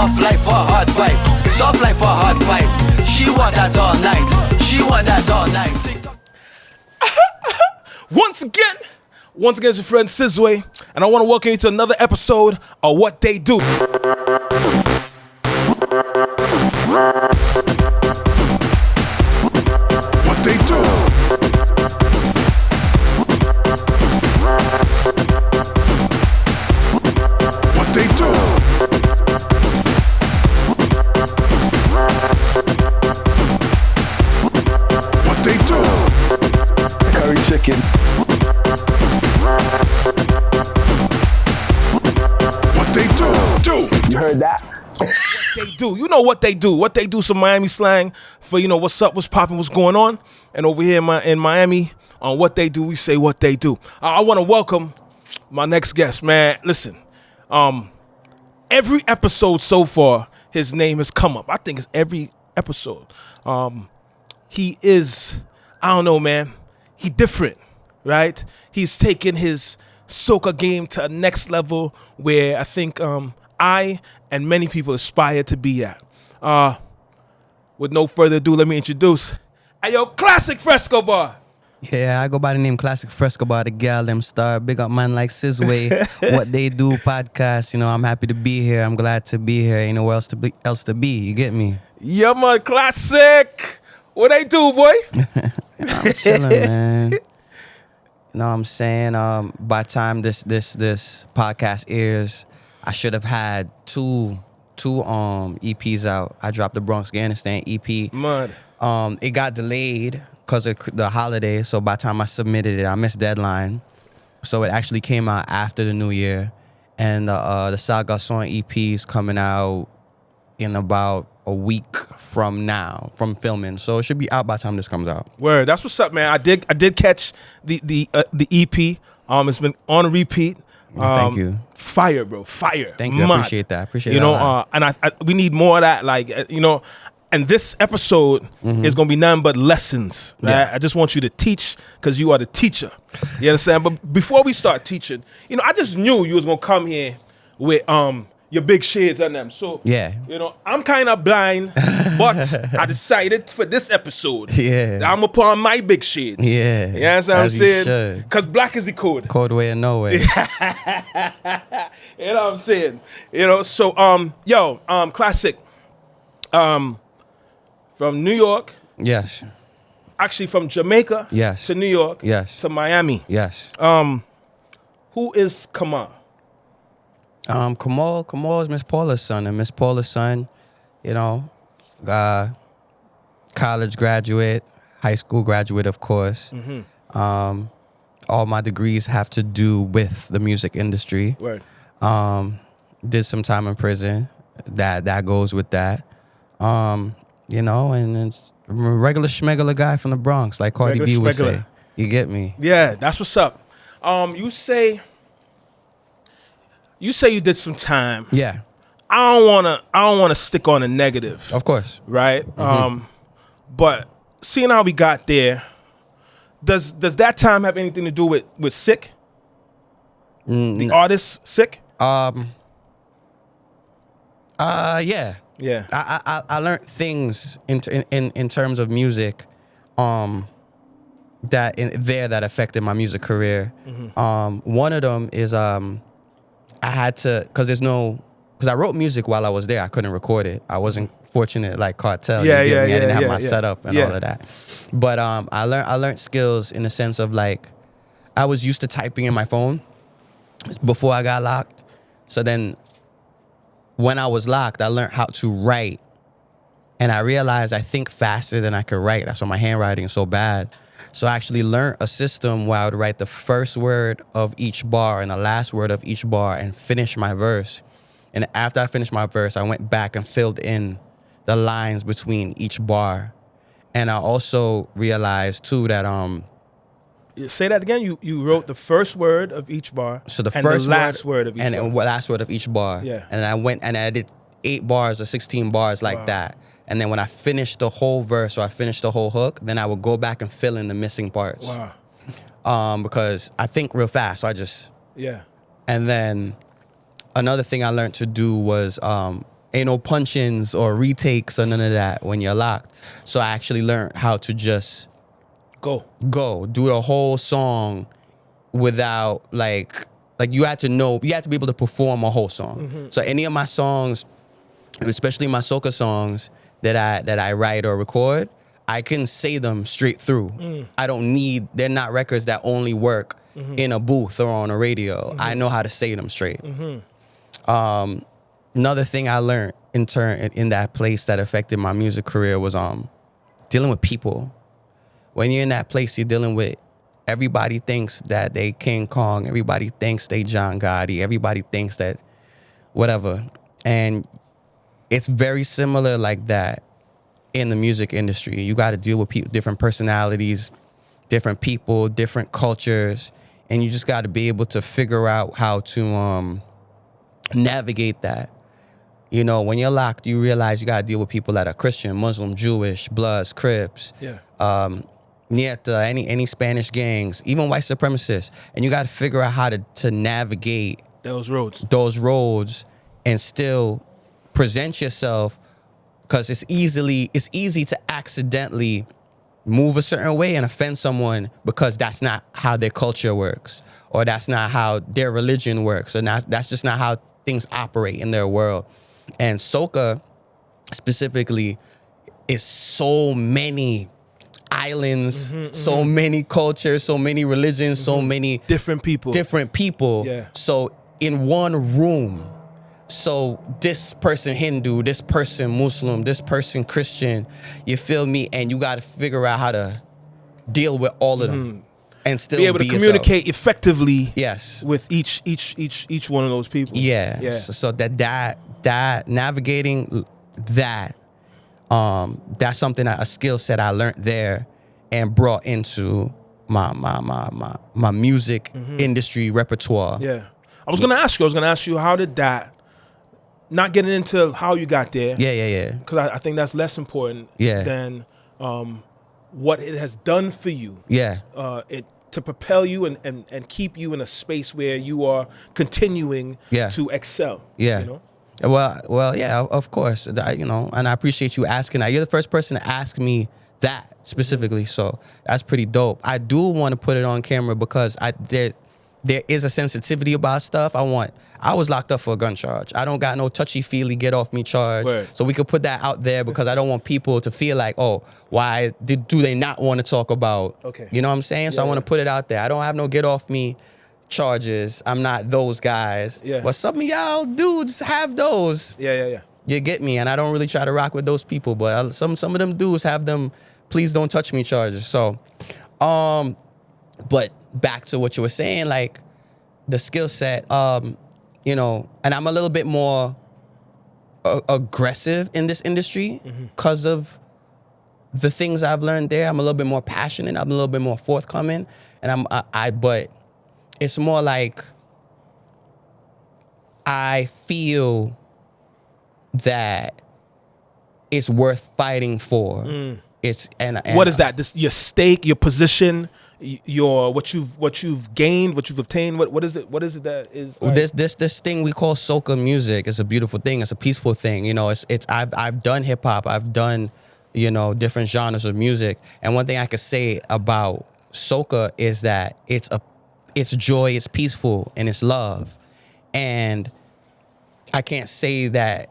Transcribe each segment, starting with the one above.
Soft life for hard pipe. Soft life for hard pipe. She want that all night. She want that all night. Once again, it's your friend Sizwe, and I want to welcome you to another episode of What They Do. What they do. What they do. What they do. Curry chicken. What they do. You heard that? They do. You know what they do. What they do, some Miami slang for, you know, what's up, what's popping, what's going on. And over here in Miami, on What They Do, we say what they do. I want to welcome my next guest, man. Listen, every episode so far, his name has come up. I think it's every episode. He is, I don't know, man. He different, right? He's taken his soca game to a next level where I think I and many people aspire to be at. With no further ado, let me introduce Klassik Frescobar. Yeah, I go by the name Klassik Frescobar, the gal them star. Big up man like Sizwe, What They Do podcast. You know, I'm happy to be here. I'm glad to be here. Ain't nowhere else to be. You get me? Yeah, man, Klassik. What they do, boy? I'm chilling, man. You know what I'm saying? By the time this podcast airs, I should have had two EPs out. I dropped the Bronx Afghanistan EP. Mud. It got delayed because of the holiday, so by the time I submitted it, I missed deadline. So it actually came out after the new year. And the Saga Song EP is coming out in about a week from now, from filming. So it should be out by the time this comes out. Word, that's what's up, man. I did catch the EP. It's been on repeat. Thank you. Fire, bro. Fire. Thank you. I appreciate that. Appreciate you that. know, and I we need more of that. Like, you know, and this episode is gonna be nothing but lessons. Right? Yeah. I just want you to teach because you are the teacher. You understand? But before we start teaching, you know, I just knew you was gonna come here with your big shades on them. So Yeah. you know, I'm kind of blind, but I decided for this episode, Yeah. that I'm gonna put on my big shades. Yeah. You know what I'm As you saying? should. Because black is the code. Cold way or no way. You know what I'm saying? You know, so Klassik, from New York, Yes. actually from Jamaica, Yes. to New York, Yes. to Miami. Yes. Who is Kamal? Kamal is Miss Paula's son, and Miss Paula's son, you know, college graduate, high school graduate, of course. All my degrees have to do with the music industry. Word. Did some time in prison. That goes with that. You know, and it's a regular schmegular guy from the Bronx, like Cardi B would say. You get me? Yeah, that's what's up. You say you did some time. Yeah, I don't wanna stick on a negative, of course. right? But seeing how we got there, does that time have anything to do with Sick? The artist Sick? Yeah. Yeah. I learned things in terms of music, that affected my music career. One of them is I had to, because I wrote music while I was there. I couldn't record it. I wasn't fortunate like Cartel. Yeah, you get me? yeah, I didn't have yeah, my yeah. setup and all of that. But I learned skills in the sense of like I was used to typing in my phone before I got locked. So then when I was locked, I learned how to write. And I realized I think faster than I could write. That's why my handwriting is so bad. So I actually learned a system where I would write the first word of each bar and the last word of each bar and finish my verse. And after I finished my verse, I went back and filled in the lines between each bar. And I also realized too that Say that again. You wrote the first word of each bar. so the and first the last word of each and bar. the last word of each bar. Yeah. And I went and I did 8 bars or 16 bars like that. And then when I finished the whole verse or I finished the whole hook, then I would go back and fill in the missing parts. Wow. Because I think real fast. So I just Yeah. And then another thing I learned to do was ain't no punch-ins or retakes or none of that when you're locked. So I actually learned how to just Go. do a whole song without like you had to be able to perform a whole song. So any of my songs, especially my soca songs that I write or record, I can say them straight through. They're not records that only work in a booth or on a radio. I know how to say them straight. Another thing I learned in that place that affected my music career was dealing with people. When you're in that place, you're dealing with everybody thinks that they King Kong. Everybody thinks they John Gotti. Everybody thinks that whatever. And it's very similar like that in the music industry. You got to deal with different personalities, different people, different cultures. And you just got to be able to figure out how to navigate that. You know, when you're locked, you realize you got to deal with people that are Christian, Muslim, Jewish, Bloods, Crips. Nieta, any Spanish gangs, even white supremacists. And you got to figure out how to navigate Those roads. And still present yourself, because it's easy to accidentally move a certain way and offend someone because that's not how their culture works, or that's not how their religion works, and that's just not how things operate in their world. And soca specifically is so many islands, so many cultures, so many religions, so many different people. Yeah. So in one room, so this person Hindu, this person Muslim, this person Christian, you feel me? And you got to figure out how to deal with all of them and still be able to communicate effectively. Yes. With each one of those people. Yeah. So that navigating that, that's something a skill set I learned there and brought into my music industry repertoire. Yeah. I was gonna ask you how did that, not getting into how you got there. Yeah. Because I think that's less important than what it has done for you. Yeah. To propel you and keep you in a space where you are continuing to excel. Yeah. You know? Well, yeah, of course. And I appreciate you asking that. You're the first person to ask me that specifically, so that's pretty dope. I do want to put it on camera because there is a sensitivity about stuff. I was locked up for a gun charge. I don't got no touchy-feely get off me charge. Word. So we could put that out there because I don't want people to feel like, oh, why do they not want to talk about? Okay. You know what I'm saying? So I want to put it out there. I don't have no get off me charges. I'm not those guys. Yeah. But some of y'all dudes have those. Yeah. You get me? And I don't really try to rock with those people, but some of them dudes have them please don't touch me charges. So, but back to what you were saying, like the skill set, and I'm a little bit more aggressive in this industry because of the things I've learned there. I'm a little bit more passionate. I'm a little bit more forthcoming, and but it's more like I feel that it's worth fighting for. It's and what is that? This your stake, your position, your what you've gained, what you've obtained. What is it? What is it that is? Like? This thing we call soca music is a beautiful thing. It's a peaceful thing. I've done hip hop. I've done different genres of music. And one thing I could say about soca is that it's joy, it's peaceful, and it's love. And I can't say that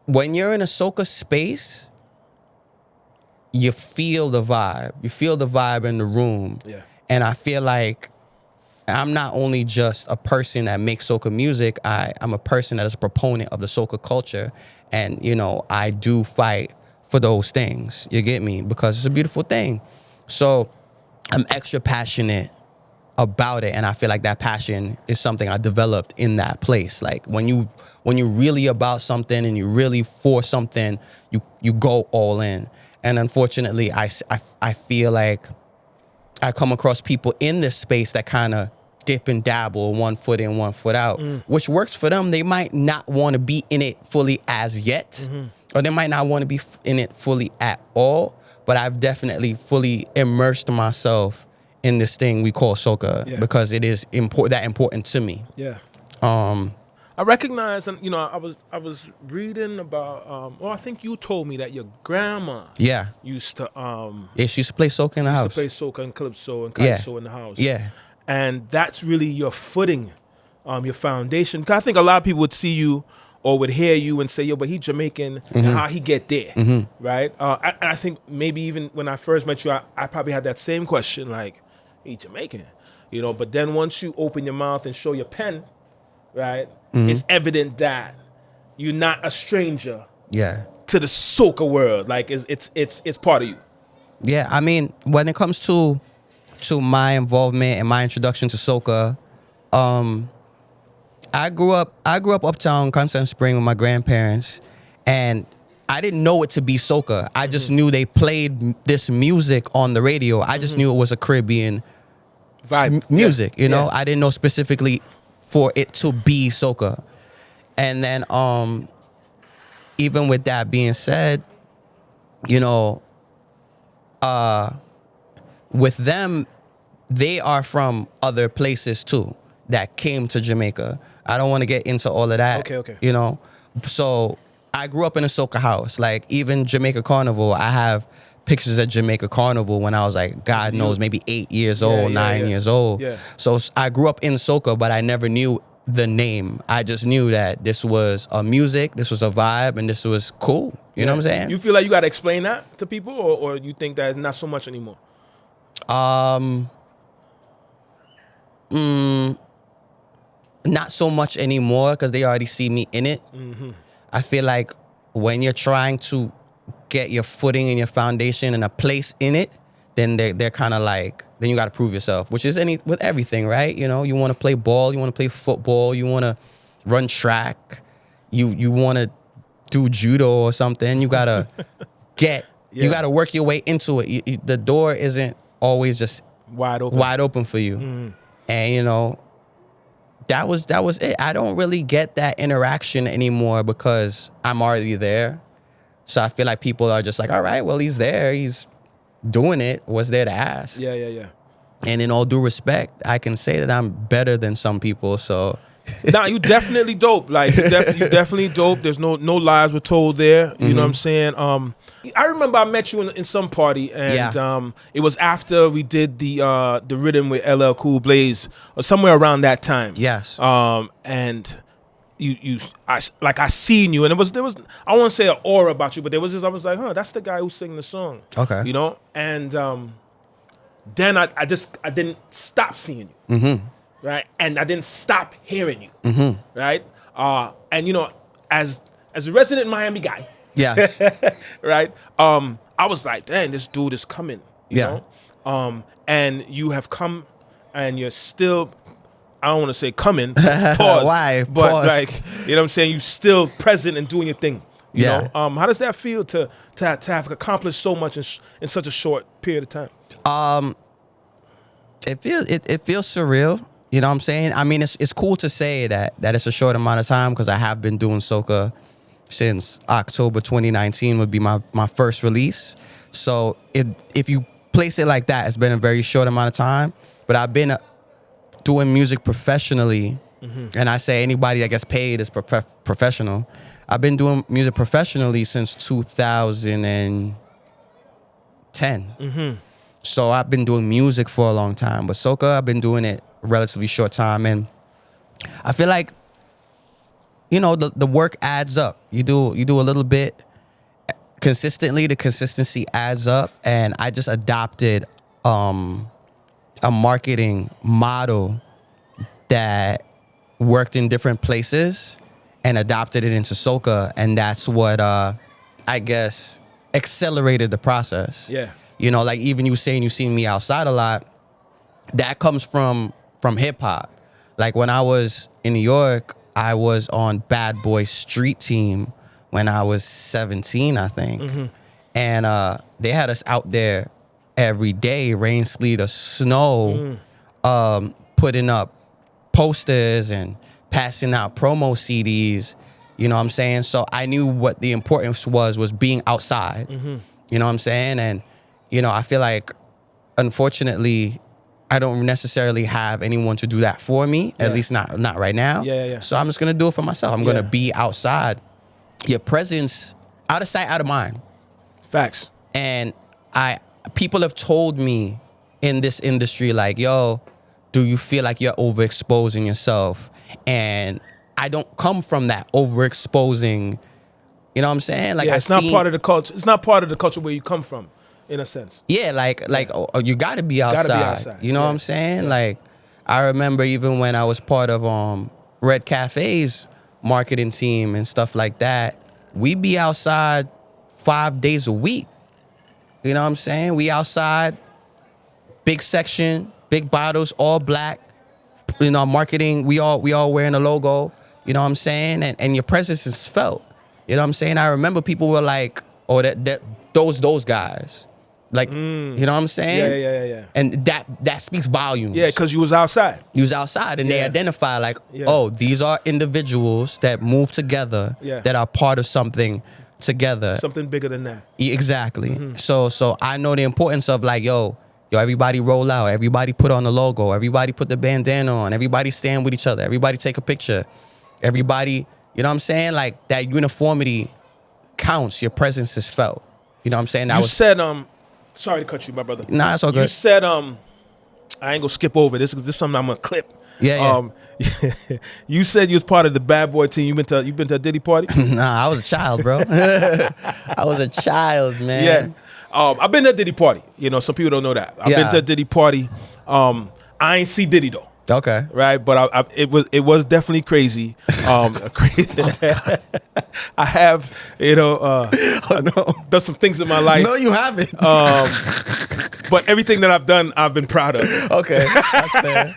when you're in a soca space, you feel the vibe. You feel the vibe in the room. Yeah. And I feel like I'm not only just a person that makes soca music, I'm a person that is a proponent of the soca culture. And, I do fight for those things. You get me? Because it's a beautiful thing. So I'm extra passionate about it. And I feel like that passion is something I developed in that place. Like when you're really about something and you're really for something, you go all in. And unfortunately, I feel like I come across people in this space that kind of dip and dabble, 1 foot in, 1 foot out, which works for them. They might not want to be in it fully as yet, or they might not want to be in it fully at all. But I've definitely fully immersed myself in this thing we call soca because it is important to me. Yeah. I recognize, and I was reading about. I think you told me that your grandma Yeah. used to Yeah, she used to play soca in the house. play soca and calypso and Yeah. calypso in the house. Yeah. And that's really your footing, your foundation. 'Cause I think a lot of people would see you or would hear you and say, "Yo, but he Jamaican, and how he get there?" Right? I think maybe even when I first met you, I probably had that same question, like, "He Jamaican," But then once you open your mouth and show your pen, right, it's evident that you're not a stranger Yeah. to the soca world. Like it's part of you. Yeah, I mean, when it comes to my involvement and my introduction to soca, I grew up uptown Constant Spring with my grandparents, and I didn't know it to be soca. I just knew they played this music on the radio. I just knew it was a Caribbean Vibe. music, Yeah. I didn't know specifically for it to be soca. And then even with that being said, with them, they are from other places too that came to Jamaica. I don't want to get into all of that. Okay. So I grew up in a soca house. Like even Jamaica Carnival, I have pictures at Jamaica Carnival when I was like, God knows, maybe 8 years old, 9 years old. Yeah. So I grew up in soca, but I never knew the name. I just knew that this was a music, this was a vibe, and this was cool. You know what I'm saying? You feel like you got to explain that to people, or you think that it's not so much anymore? Not so much anymore because they already see me in it. I feel like when you're trying to get your footing and your foundation and a place in it, then they're kind of like, then you got to prove yourself, which is with everything, right? You want to play ball, you want to play football, you want to run track, you want to do judo or something. You got to you got to work your way into it. The door isn't always just Wide open for you. And that was it. I don't really get that interaction anymore because I'm already there. So I feel like people are just like, all right, well, he's there. He's doing it. What's there to ask? Yeah. And in all due respect, I can say that I'm better than some people. So Nah, you definitely dope. Like you definitely dope. There's no lies were told there. You know what I'm saying? I remember I met you in some party, and it was after we did the rhythm with LL Cool Blaze, or somewhere around that time. Yes. And I seen you, and there was I won't say an aura about you, but there was this. I was like, that's the guy who sang the song. Okay. And then I didn't stop seeing you. Right, and I didn't stop hearing you. Right, and as a resident Miami guy. Yes. Right. I was like, dang, this dude is coming. You know? And you have come, and you're still. I don't want to say coming. Pause. Why? But Pause. like, you know what I'm saying? You still present and doing your thing. You Yeah. know? How does that feel to have accomplished so much in such a short period of time? It feels surreal. You know what I'm saying? I mean, it's cool to say that it's a short amount of time because I have been doing soca since October 2019 would be my first release. So if you place it like that, it's been a very short amount of time. But I've been doing music professionally, and I say anybody that gets paid is professional. I've been doing music professionally since 2010. So I've been doing music for a long time. But soca, I've been doing it a relatively short time. And I feel like, the work adds up. You do a little bit consistently. The consistency adds up. And I just adopted a marketing model that worked in different places and adopted it into soca. And that's what, I guess, accelerated the process. Yeah. Like even you saying you seen me outside a lot, that comes from hip hop. Like when I was in New York, I was on Bad Boy Street Team when I was 17, I think. And they had us out there every day, rain, sleet, or snow, putting up posters and passing out promo CDs. You know what I'm saying? So I knew what the importance was being outside. You know what I'm saying? And I feel like, unfortunately, I don't necessarily have anyone to do that for me, at least not right now. Yeah. So I'm just gonna do it for myself. I'm gonna be outside. Your presence, out of sight, out of mind. Facts. And people have told me in this industry, like, yo, do you feel like you're overexposing yourself? And I don't come from that overexposing. You know what I'm saying? Like, it's not part of the culture. It's not part of the culture where you come from, in a sense. Yeah, like you gotta be outside. You know what I'm saying? Yeah. Like, I remember even when I was part of Red Cafe's marketing team and stuff like that, we be outside 5 days a week. You know what I'm saying? We outside, big section, big bottles, all black. You know, marketing, we all wearing a logo. You know what I'm saying? And your presence is felt. You know what I'm saying? I remember people were like, oh, those guys. Like, you know what I'm saying? Yeah. And that speaks volumes. Yeah, because you was outside. You was outside, and they identify like, oh, these are individuals that move together, that are part of something together. Something bigger than that. Exactly. So I know the importance of like, yo, everybody roll out, everybody put on the logo, everybody put the bandana on, everybody stand with each other, everybody take a picture, everybody, you know what I'm saying? Like, that uniformity counts. Your presence is felt. You know what I'm saying? You said, sorry to cut you, my brother. Nah, it's all good. You said, I ain't gonna skip over this because this is something I'm gonna clip. Yeah. You said you was part of the bad boy team. You been to a Diddy party? Nah, I was a child, bro. I was a child, man. Yeah. I've been to a Diddy party. You know, some people don't know that. I've been to a Diddy party. I ain't see Diddy though. Okay. Right, but it was definitely crazy. Crazy. I have, done some things in my life. No, you haven't. But everything that I've done, I've been proud of. Okay, that's fair.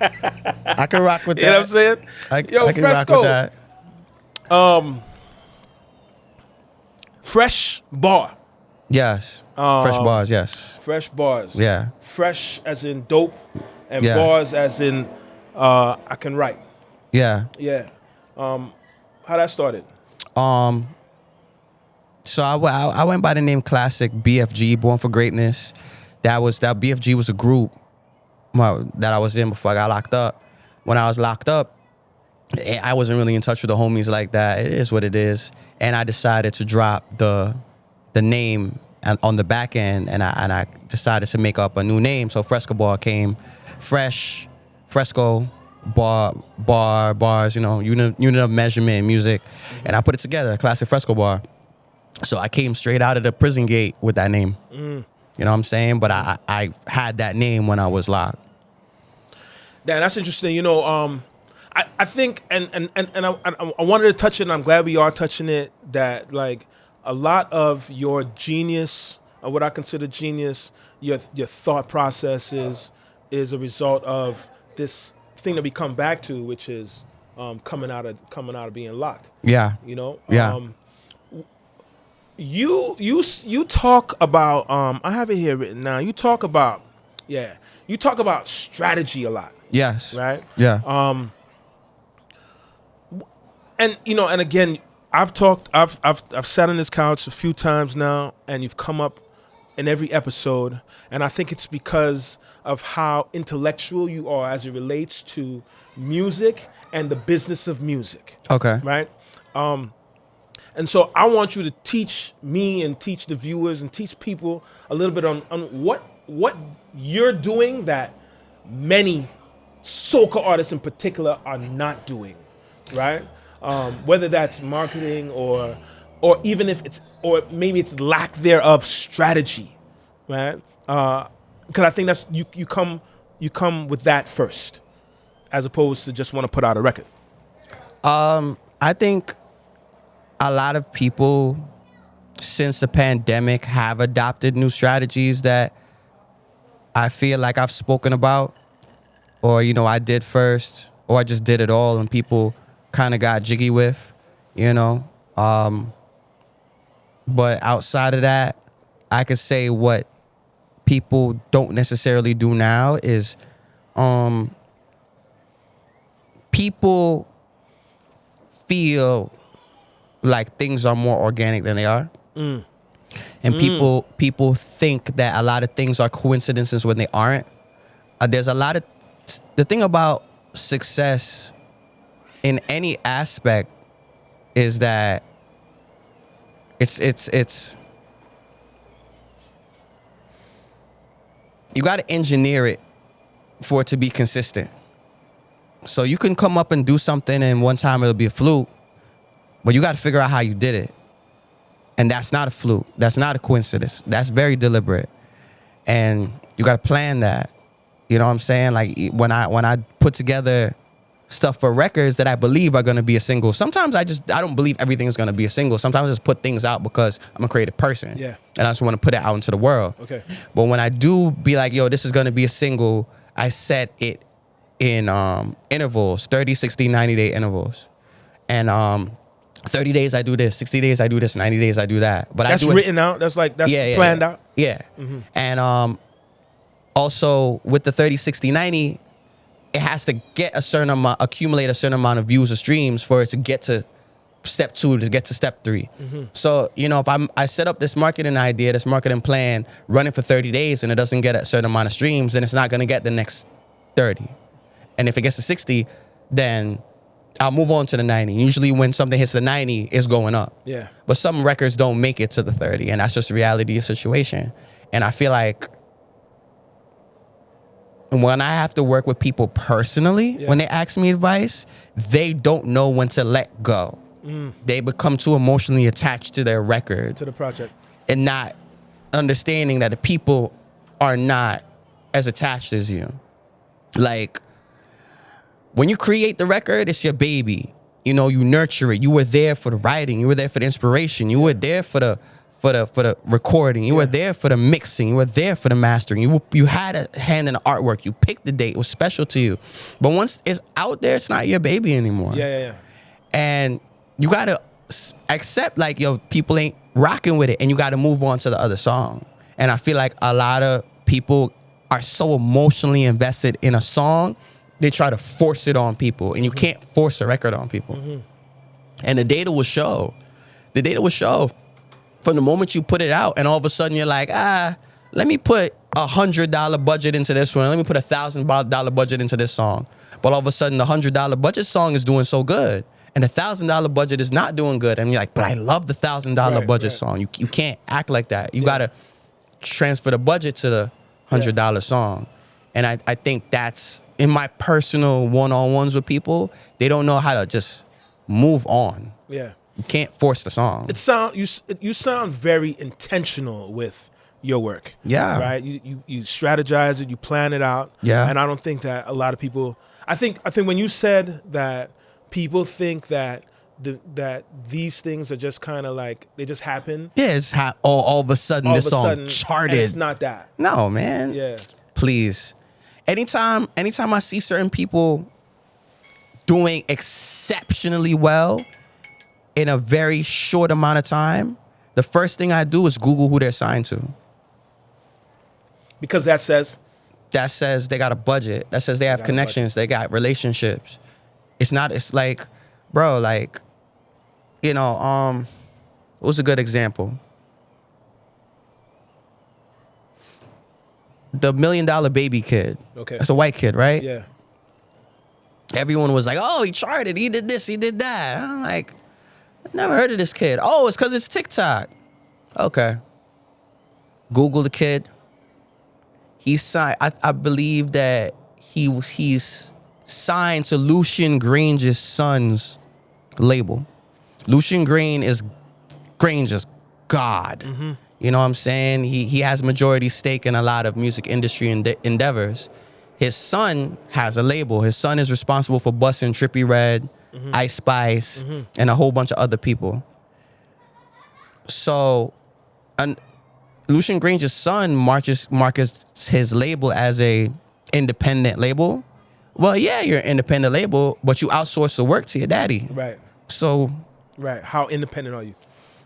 I can rock with that. You know what I'm saying? I can rock with that. Fresh bar. Yes. Fresh bars, yes. Fresh bars. Yeah. Fresh as in dope, and Yeah. bars as in I can write. Yeah. Yeah. How that started? So I went by the name Klassik BFG, Born for Greatness. That BFG was a group that I was in before I got locked up. When I was locked up, I wasn't really in touch with the homies like that. It is what it is. And I decided to drop the name on the back end, and I decided to make up a new name. So Frescobar came, fresh, fresco, bars, unit of measurement in music, and I put it together, Klassik Frescobar. So I came straight out of the prison gate with that name. You know what I'm saying? But I had that name when I was locked. Yeah, that's interesting. I think, and I wanted to touch it, and I'm glad we are touching it, that like a lot of your genius, or what I consider genius, your thought process is a result of this thing that we come back to, which is coming out of being locked. Yeah. Yeah. You talk about I have it here written down. You talk about strategy a lot. Yes. Right? Yeah. And and again, I've sat on this couch a few times now, and you've come up in every episode, and I think it's because of how intellectual you are as it relates to music and the business of music. Okay. Right? And so I want you to teach me and teach the viewers and teach people a little bit on what you're doing that many soca artists in particular are not doing, right? Whether that's marketing or even if it's, or maybe it's lack thereof strategy, right? Because I think that's you come with that first, as opposed to just want to put out a record. I think a lot of people since the pandemic have adopted new strategies that I feel like I've spoken about, or I did first, or I just did it all and people kind of got jiggy with, but outside of that, I could say what people don't necessarily do now is people feel like things are more organic than they are. And people think that a lot of things are coincidences when they aren't. there's a lot of the thing about success in any aspect is that it's you got to engineer it for it to be consistent. So you can come up and do something and one time it'll be a fluke, but you got to figure out how you did it. And that's not a fluke. That's not a coincidence. That's very deliberate. And you got to plan that. You know what I'm saying? Like when I put together stuff for records that I believe are going to be a single, sometimes I don't believe everything is going to be a single. Sometimes I just put things out because I'm a creative person. Yeah. And I just want to put it out into the world. Okay. But when I do be like, yo, this is going to be a single, I set it in intervals, 30, 60, 90-day intervals. And 30 days I do this, 60 days I do this, 90 days I do that. But that's I do written out? That's planned out? Yeah. Mm-hmm. And also with the 30, 60, 90, it has to get a certain amount, accumulate a certain amount of views or streams for it to get to step 2, to get to step 3. Mm-hmm. So, you know, if I set up this marketing idea, this marketing plan, running for 30 days and it doesn't get a certain amount of streams, then it's not going to get the next 30. And if it gets to 60, then I'll move on to the 90. Usually when something hits the 90, it's going up. Yeah. But some records don't make it to the 30, and that's just the reality of the situation. And I feel like when I have to work with people personally, when they ask me advice, they don't know when to let go. They become too emotionally attached to their record. To the project. And not understanding that the people are not as attached as you. Like, when you create the record, it's your baby. You know, you nurture it. You were there for the writing. You were there for the inspiration. You were there for the recording. You were there for the mixing. You were there for the mastering. You had a hand in the artwork. You picked the date. It was special to you. But once it's out there, it's not your baby anymore. Yeah. And you gotta accept, like, yo, people ain't rocking with it, and you gotta move on to the other song. And I feel like a lot of people are so emotionally invested in a song, they try to force it on people, and you can't force a record on people. And the data will show. The data will show from the moment you put it out, and all of a sudden you're like, let me put $100 budget into this one. Let me put $1,000 budget into this song. But all of a sudden the $100 budget song is doing so good, and the $1,000 budget is not doing good. And you're like, but I love the $1,000 budget song. You can't act like that. You gotta transfer the budget to the $100 song. And I think that's, in my personal one-on-ones with people, they don't know how to just move on. Yeah. You can't force the song. You sound very intentional with your work. Yeah. Right? You strategize it, you plan it out. Yeah. And I don't think that a lot of people, I think when you said that people think that that these things are just kind of like, they just happen. Yeah, it's all of a sudden this song charted. And it's not that. No, man. Yeah. Please. Anytime I see certain people doing exceptionally well in a very short amount of time, the first thing I do is Google who they're signed to. Because that says they got a budget. That says they have connections. They got relationships. It's like, bro, like, you know, what was a good example? The $1 Million Baby kid. Okay. That's a white kid, right? Yeah. Everyone was like, oh, he charted. He did this. He did that. I'm like, I've never heard of this kid. Oh, it's because it's TikTok. Okay. Google the kid. He's signed. I believe that he's signed to Lucian Grange's son's label. Lucian Grange's God. Mm-hmm. You know what I'm saying? He has majority stake in a lot of music industry endeavors. His son has a label. His son is responsible for bussing Trippie Redd, Ice Spice, and a whole bunch of other people. So, Lucian Grange's son markets his label as a independent label. Well, yeah, you're an independent label, but you outsource the work to your daddy. Right. So, right. How independent are you?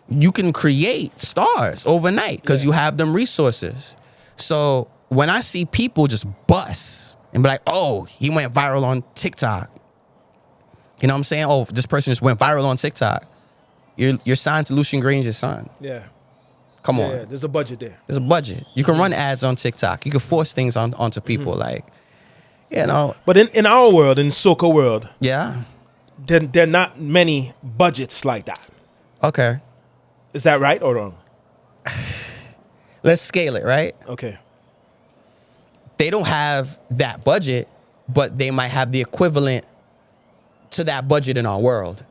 You can create stars overnight because you have them resources. So when I see people just bust and be like, oh, he went viral on TikTok. You know what I'm saying? Oh, this person just went viral on TikTok. You're signed to Lucian Grange's son. Yeah. Come on. Yeah, there's a budget there. There's a budget. You can run ads on TikTok. You can force things onto people. Like, you know, But in our world, in soca world, yeah. there are not many budgets like that. Okay. Is that right or wrong? Let's scale it, right? Okay. They don't have that budget, but they might have the equivalent to that budget in our world.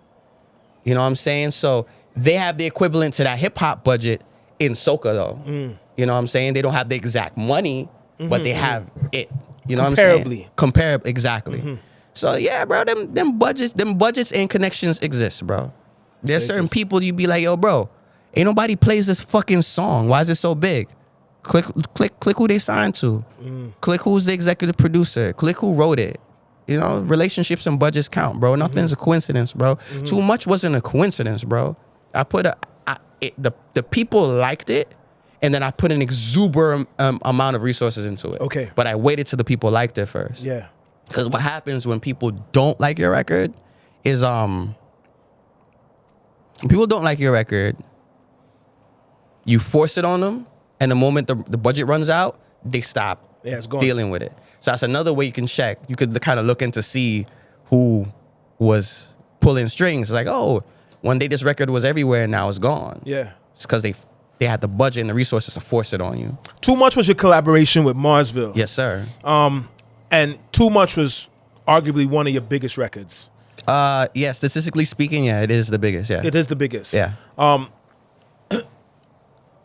You know what I'm saying? So they have the equivalent to that hip hop budget in soca, though. You know what I'm saying? They don't have the exact money, but they have it. You know what I'm saying? Comparably, exactly. So yeah, bro, them budgets and connections exist, bro. There's certain people you be like, yo, bro, ain't nobody plays this fucking song. Why is it so big? Click who they signed to. Click who's the executive producer. Click who wrote it. You know, relationships and budgets count, bro. Nothing's a coincidence, bro. Too much wasn't a coincidence, bro. The people liked it, and then I put an exuberant amount of resources into it. Okay. But I waited till the people liked it first. Yeah. Because what happens when people don't like your record is when people don't like your record, you force it on them, and the moment the budget runs out, they stop it's gone. dealing with it. So that's another way you can check. You could kind of look in to see who was pulling strings. Like, oh, one day this record was everywhere and now it's gone. Yeah. It's because they had the budget and the resources to force it on you. Too Much was your collaboration with Marsville. Yes, sir. And Too Much was arguably one of your biggest records. Yeah, statistically speaking, yeah, it is the biggest, yeah. It is the biggest. Yeah.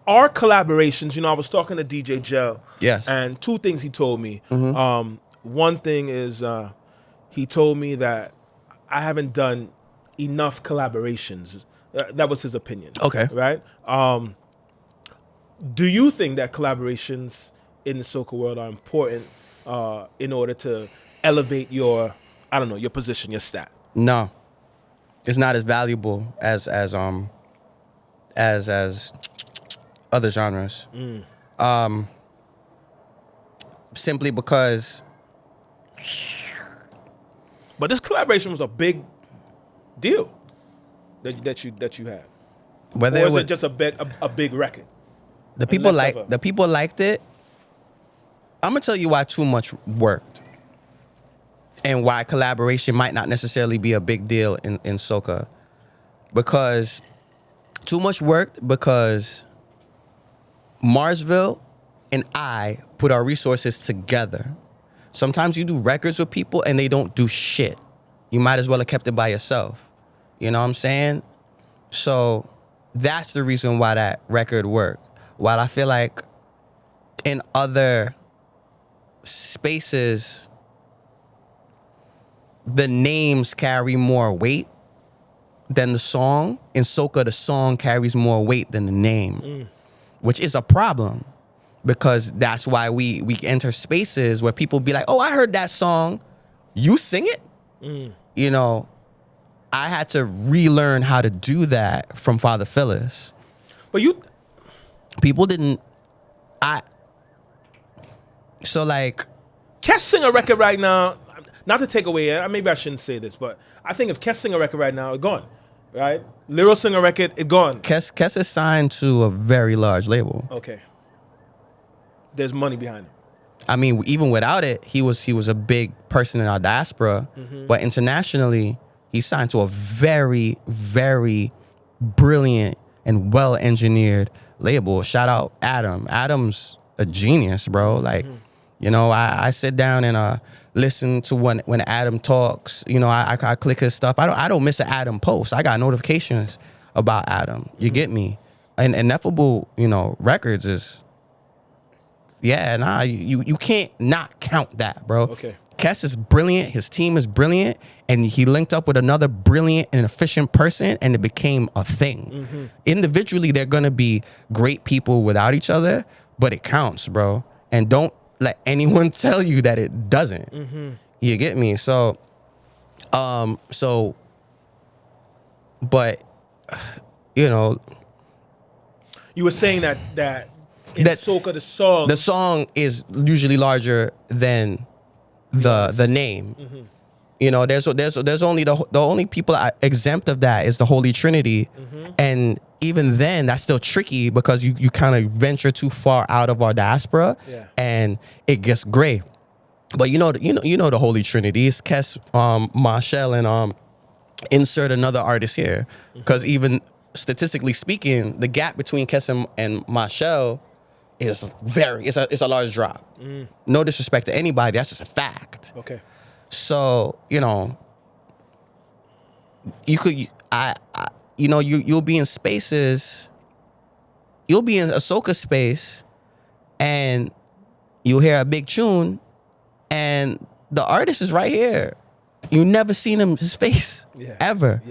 Our collaborations, you know, I was talking to DJ Gel. Yes. And two things he told me. One thing is he told me that I haven't done enough collaborations. That was his opinion. Okay. Right? Do you think that collaborations in the soca world are important in order to elevate your position, your stat? No. It's not as valuable as other genres. Simply because. But this collaboration was a big deal that you had. Whether Or is it just a big record? The people liked it. I'm gonna tell you why Too Much worked, and why collaboration might not necessarily be a big deal in soca, because Too Much worked because Marsville and I put our resources together. Sometimes you do records with people and they don't do shit. You might as well have kept it by yourself. You know what I'm saying? So that's the reason why that record worked. While I feel like in other spaces, the names carry more weight than the song. In soca, the song carries more weight than the name, which is a problem, because that's why we enter spaces where people be like, oh, I heard that song. You sing it? You know, I had to relearn how to do that from Father Phyllis. But people didn't. So like, Kes sing a record right now. Not to take away, maybe I shouldn't say this, but I think if Kes sing a record right now, it's gone, right? Lil sing a record, it's gone. Kes is signed to a very large label. Okay. There's money behind it. I mean, even without it, he was a big person in our diaspora, but internationally, he's signed to a very, very brilliant and well-engineered label. Shout out Adam. Adam's a genius, bro. Like, you know, I sit down and listen to when Adam talks. You know, I click his stuff. I don't miss an Adam post. I got notifications about Adam. You get me? And Ineffable, you know, Records is, yeah, nah, you can't not count that, bro. Okay. Kes is brilliant. His team is brilliant. And he linked up with another brilliant and efficient person, and it became a thing. Individually, they're going to be great people without each other, but it counts, bro. And don't let anyone tell you that it doesn't. You get me? So, but, you know. You were saying that in soca, the song is usually larger than the name. You know, there's only the only people exempt of that is the Holy Trinity, and even then that's still tricky because you kind of venture too far out of our diaspora, and it gets gray. But you know the Holy Trinity. It's Kes, Marshall, and insert another artist here, because even statistically speaking, the gap between Kes and Marshall is it's a large drop. No disrespect to anybody, that's just a fact. Okay. So you could you'll be in spaces, you'll be in a soca space, and you'll hear a big tune, and the artist is right here. You never seen his face ever.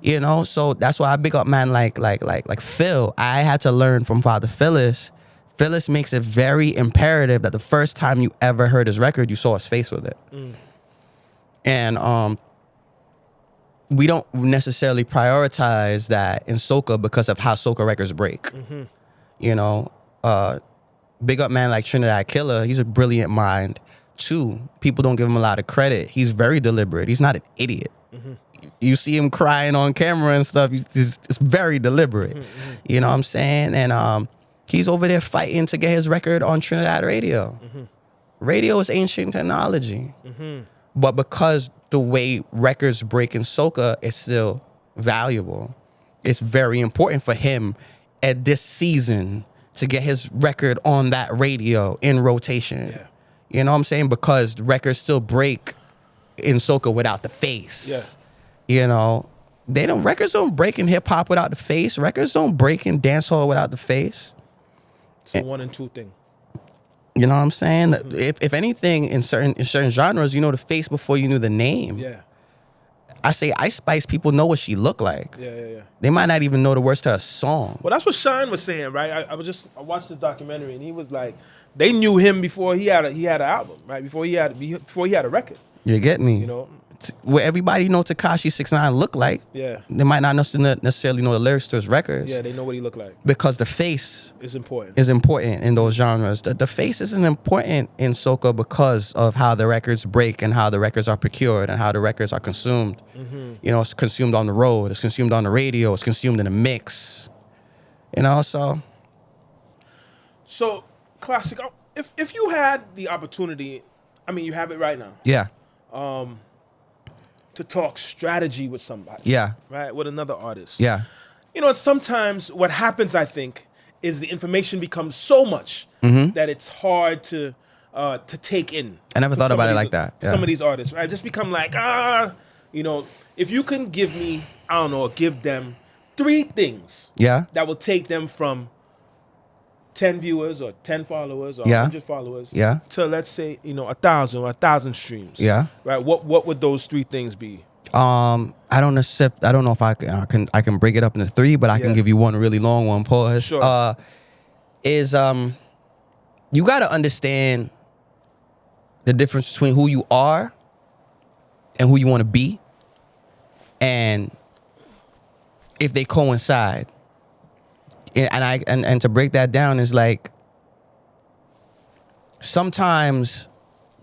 Yeah. So that's why I big up man like Phil. I had to learn from Father Phyllis. Phyllis makes it very imperative that the first time you ever heard his record, you saw his face with it. And we don't necessarily prioritize that in soca because of how soca records break. Big up man like Trinidad Killer. He's a brilliant mind too. People don't give him a lot of credit. He's very deliberate. He's not an idiot. You see him crying on camera and stuff. It's very deliberate. You know what I'm saying? And he's over there fighting to get his record on Trinidad radio. Radio is ancient technology. But because the way records break in soca is still valuable, it's very important for him at this season to get his record on that radio in rotation. Yeah. You know what I'm saying? Because records still break in soca without the face. Yeah. Records don't break in hip hop without the face. Records don't break in dancehall without the face. It's a 1 and 2 thing. You know what I'm saying? If anything, in certain genres, you know the face before you knew the name. Yeah. I say Ice Spice, people know what she looked like. Yeah. They might not even know the words to a song. Well, that's what Shine was saying, right? I watched this documentary, and he was like, they knew him before he had an album, right? Before he had a record. You get me? Where everybody know Tekashi 6ix9ine look like. Yeah. They might not necessarily know the lyrics to his records. Yeah, they know what he looked like. Because the face It's important. is important in those genres. The face isn't important in soca because of how the records break and how the records are procured and how the records are consumed. It's consumed on the road, it's consumed on the radio, it's consumed in a mix. So Klassik, if you had the opportunity, I mean, you have it right now. Yeah. To talk strategy with somebody. Yeah. Right? With another artist. Yeah. And sometimes what happens, I think, is the information becomes so much that it's hard to take in. I never thought about it like that. Yeah. Some of these artists, right? Just become like, if you can give me, give them 3 things that will take them from 10 viewers or 10 followers or 100 followers to, let's say, 1,000 or 1,000 streams. Yeah. Right. What would those 3 things be? I don't know if I can break it up into 3, but I can give you one really long one. Pause. Sure. You got to understand the difference between who you are and who you want to be, and if they coincide. And to break that down is like, sometimes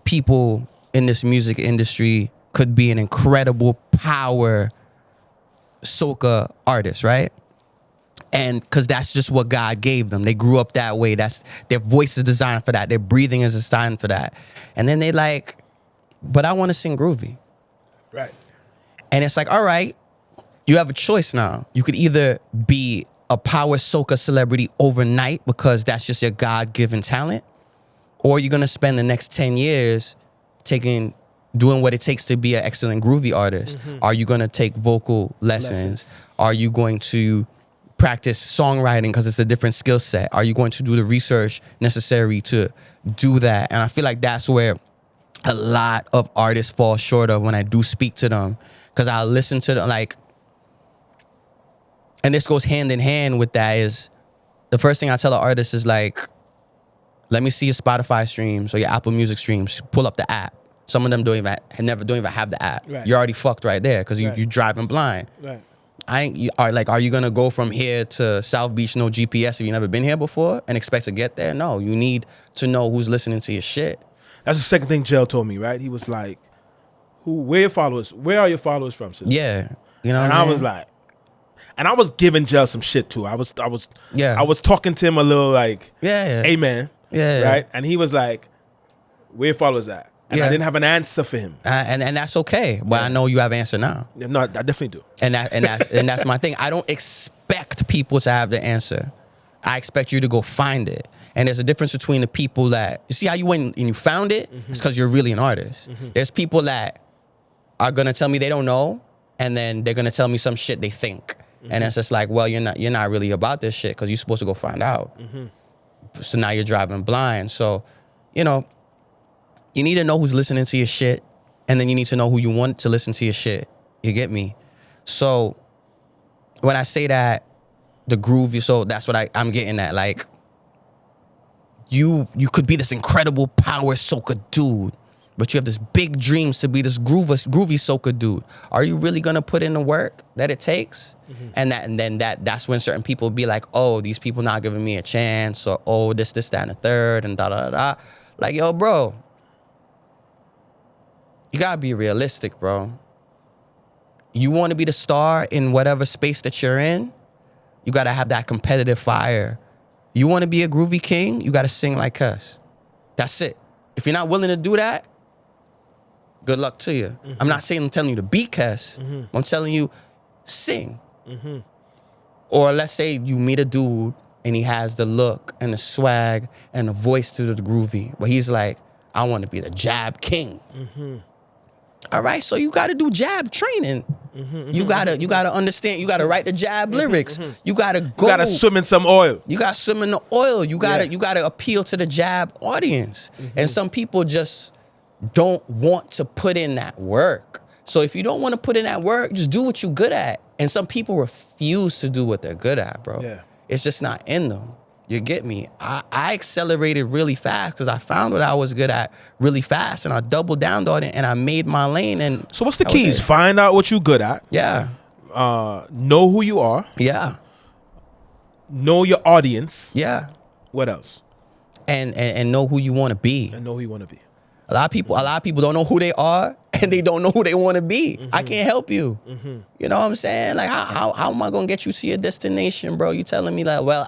people in this music industry could be an incredible power soca artist, right? And because that's just what God gave them. They grew up that way. That's their voice is designed for that. Their breathing is designed for that. And then they like, but I want to sing groovy. Right. And it's like, all right, you have a choice now. You could either be a power soca celebrity overnight because that's just your God-given talent, or you're gonna spend the next 10 years doing what it takes to be an excellent groovy artist. Are you gonna take vocal lessons? Are you going to practice songwriting because it's a different skill set? Are you going to do the research necessary to do that? And I feel like that's where a lot of artists fall short of when I do speak to them, because I listen to them like. And this goes hand in hand with that is the first thing I tell an artist is like, let me see your Spotify streams or your Apple Music streams. Pull up the app. Some of them don't even have the app. Right. You're already fucked right there because you're driving blind. Right. Are you gonna go from here to South Beach, no GPS if you've never been here before and expect to get there? No, you need to know who's listening to your shit. That's the second thing Jell told me, right? He was like, where are your followers from, Sizwe? Yeah. And I was like, and I was giving Jell some shit too. I was talking to him a little like, yeah. hey man. Yeah. Right? And he was like, where your followers at? And I didn't have an answer for him. And that's okay. But I know you have an answer now. Yeah, no, I definitely do. And that's my thing. I don't expect people to have the answer. I expect you to go find it. And there's a difference between the people that, you see how you went and you found it? It's because you're really an artist. There's people that are gonna tell me they don't know, and then they're gonna tell me some shit they think. And it's just like, well, you're not really about this shit because you're supposed to go find out. So now you're driving blind. So, you know, you need to know who's listening to your shit, and then you need to know who you want to listen to your shit. You get me? So when I say that, the groove, so that's what I'm getting at. Like, you could be this incredible power soca dude, but you have this big dreams to be this groovy soca dude. Are you really gonna put in the work that it takes? And then that's when certain people be like, oh, these people not giving me a chance, or oh, this, that, and the third, and da da da. Like, yo, bro, you gotta be realistic, bro. You want to be the star in whatever space that you're in, you gotta have that competitive fire. You want to be a groovy king, you gotta sing like us. That's it. If you're not willing to do that, good luck to you. I'm not telling you to be cuss. I'm telling you, sing. Or let's say you meet a dude and he has the look and the swag and the voice to the groovy, but he's like, I want to be the jab king. All right, so you got to do jab training. You gotta understand. You gotta write the jab lyrics. You gotta go. You gotta swim in some oil. You gotta swim in the oil. You gotta appeal to the jab audience. And some people just don't want to put in that work. So if you don't want to put in that work, just do what you're good at. And some people refuse to do what they're good at, bro. Yeah. It's just not in them. You get me? I accelerated really fast because I found what I was good at really fast, and I doubled down on it, and I made my lane. And so what's the keys? Find out what you're good at. Yeah. Know who you are. Yeah. Know your audience. Yeah. What else? And know who you want to be. And know who you want to be. A lot of people don't know who they are, and they don't know who they want to be. I can't help you. You know what I'm saying? Like, how am I gonna get you to your destination, bro? You telling me like, well,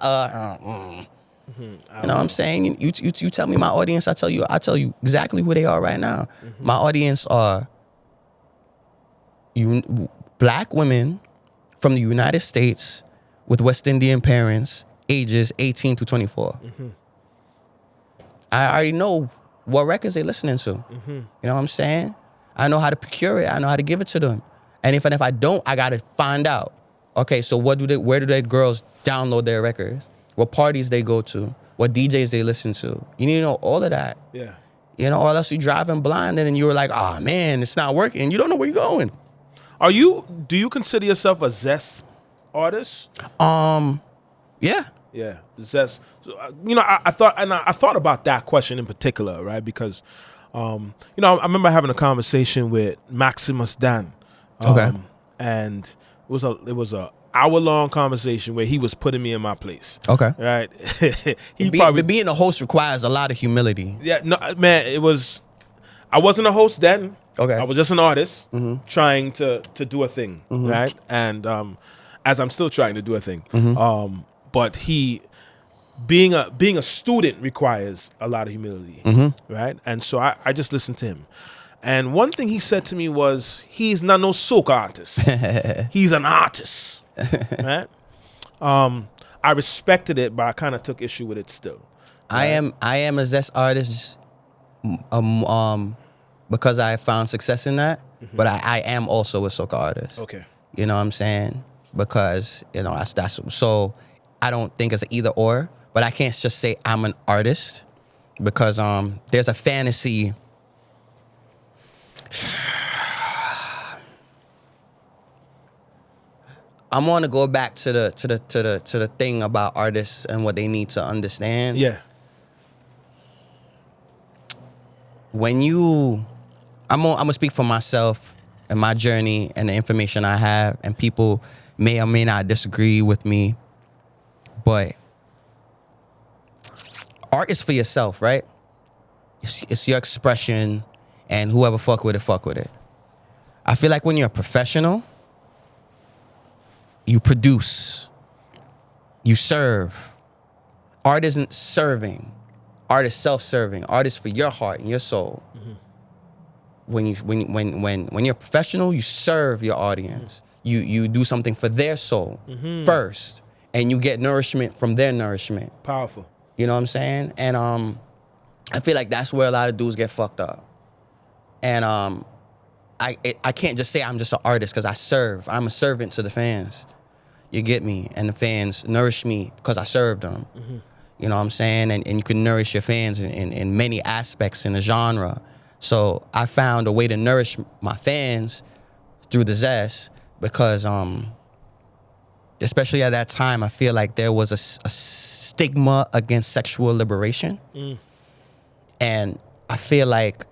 you know what I'm saying? You tell me my audience. I tell you exactly who they are right now. My audience are black women from the United States with West Indian parents, ages 18 to 24. I already know what records they listening to. You know what I'm saying? I know how to procure it. I know how to give it to them. And if I don't, I gotta find out. Okay, so where do their girls download their records? What parties they go to? What DJs they listen to? You need to know all of that. Yeah. You know, or else you driving blind and then you were like, oh man, it's not working. You don't know where you're going. Do you consider yourself a Zest artist? Yeah. Yeah, Zest. So, you know, I thought about that question in particular, right? Because, you know, I remember having a conversation with Maximus Dan. Okay. And it was a hour-long conversation where he was putting me in my place. Okay. Right. Being a host requires a lot of humility. Yeah. No, man. I wasn't a host then. Okay. I was just an artist trying to do a thing, right? And as I'm still trying to do a thing. But being a student requires a lot of humility, right? And so I just listened to him. And one thing he said to me was, he's not no soca artist. He's an artist, right? I respected it, but I kind of took issue with it still. Right? I am a Zest artist because I found success in that, but I am also a soca artist. Okay. You know what I'm saying? Because, you know, that's so I don't think it's an either or, but I can't just say I'm an artist because there's a fantasy. I'm gonna go back to the thing about artists and what they need to understand. Yeah. When I'm gonna speak for myself and my journey and the information I have, and people may or may not disagree with me, but art is for yourself, right? It's your expression, and whoever fuck with it. I feel like when you're a professional, you produce, you serve. Art isn't serving. Art is self-serving. Art is for your heart and your soul. when you're a professional, you serve your audience. You do something for their soul first, and you get nourishment from their nourishment. Powerful. You know what I'm saying? And I feel like that's where a lot of dudes get fucked up. And I can't just say I'm just an artist because I serve. I'm a servant to the fans. You get me? And the fans nourish me because I served them. You know what I'm saying? And you can nourish your fans in many aspects in the genre. So I found a way to nourish my fans through the zest because, especially at that time, I feel like there was a stigma against sexual liberation. And I feel like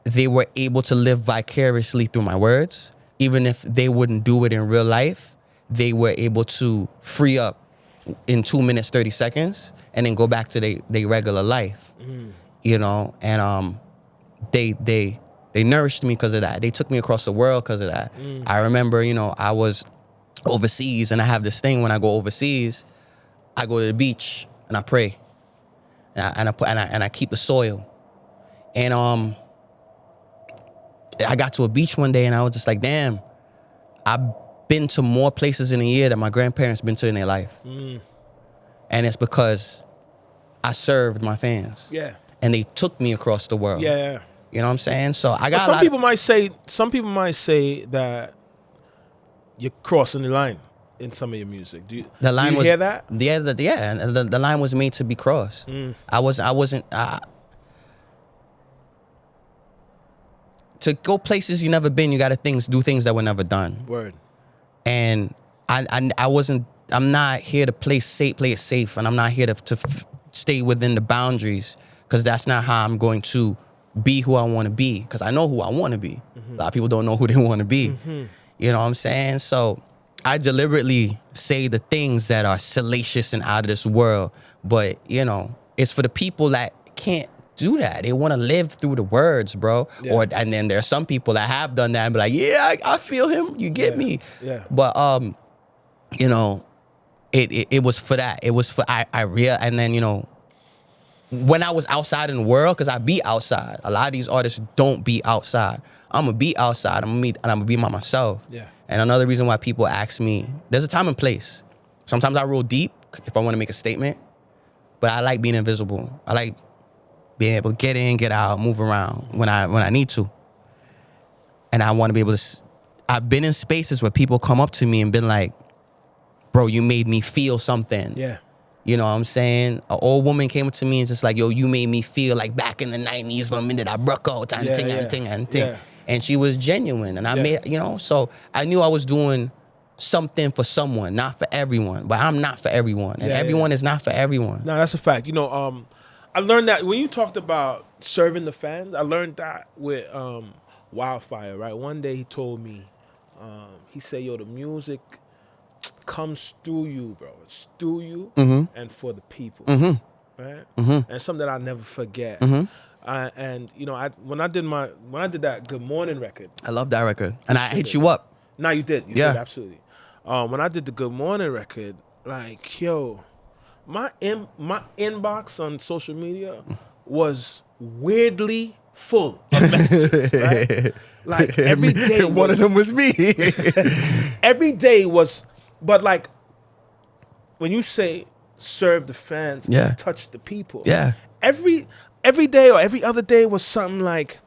they were able to live vicariously through my words. Even if they wouldn't do it in real life, they were able to free up in 2 minutes, 30 seconds, and then go back to their regular life. You know, and they nourished me because of that. They took me across the world because of that. I remember, you know, I was overseas, and I have this thing when I go overseas, I go to the beach and I pray, and I keep the soil, and I got to a beach one day and I was just like, damn, I've been to more places in a year than my grandparents been to in their life, and it's because I served my fans. Yeah, and they took me across the world. Yeah. You know what I'm saying? So I got. Some people might say that you're crossing the line in some of your music. Do you hear that? Yeah, the line was made to be crossed. I wasn't. To go places you never been, you got to do things that were never done. Word. And I wasn't. I'm not here to play it safe, and I'm not here to stay within the boundaries because that's not how I'm going to be who I want to be. Because I know who I want to be. A lot of people don't know who they want to be. You know what I'm saying? So I deliberately say the things that are salacious and out of this world, but you know, it's for the people that can't do that. They want to live through the words, bro. Yeah. And then there's some people that have done that and be like, yeah, I feel him. You get me? Yeah. But you know, it was for that. It was for and then, you know, when I was outside in the world, because I be outside. A lot of these artists don't be outside. I'm gonna be outside. I'm gonna be by myself. Yeah. And another reason why people ask me, there's a time and place. Sometimes I roll deep if I want to make a statement, but I like being invisible. I like being able to get in, get out, move around when I need to. And I want to be able to. I've been in spaces where people come up to me and been like, "Bro, you made me feel something." Yeah. You know what I'm saying? An old woman came up to me and just like, "Yo, you made me feel like back in the 90s when I minute I broke out and ting. And she was genuine, and I made, you know, so I knew I was doing something for someone, not for everyone. But I'm not for everyone, and everyone is not for everyone. No, that's a fact. You know, I learned that when you talked about serving the fans, I learned that with Wildfire, right? One day he told me, he said, yo, the music comes through you, bro. It's through you and for the people, right? And something that I'll never forget. And you know, when I did that Good Morning record, I love that record, and I hit you up. No, you did, did, absolutely. When I did the Good Morning record, like, yo, my inbox on social media was weirdly full of messages, right? Like every day, one of them was me. Every day was, but like when you say serve the fans, touch the people, every day or every other day was something like,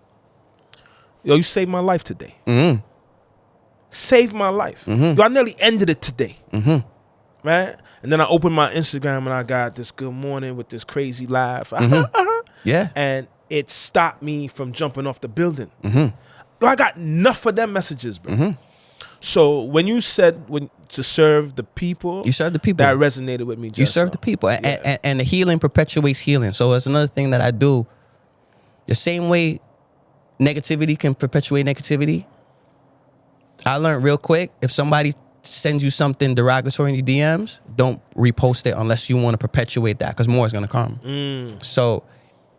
yo, you saved my life today. Saved my life. Yo, I nearly ended it today. Right? And then I opened my Instagram and I got this good morning with this crazy laugh. Yeah. And it stopped me from jumping off the building. Yo, I got enough of them messages, bro. So when you said to serve the people, you serve the people. That resonated with me. You serve the people, and the healing perpetuates healing. So it's another thing that I do. The same way negativity can perpetuate negativity. I learned real quick, if somebody sends you something derogatory in your DMs, don't repost it unless you want to perpetuate that, because more is gonna come. So,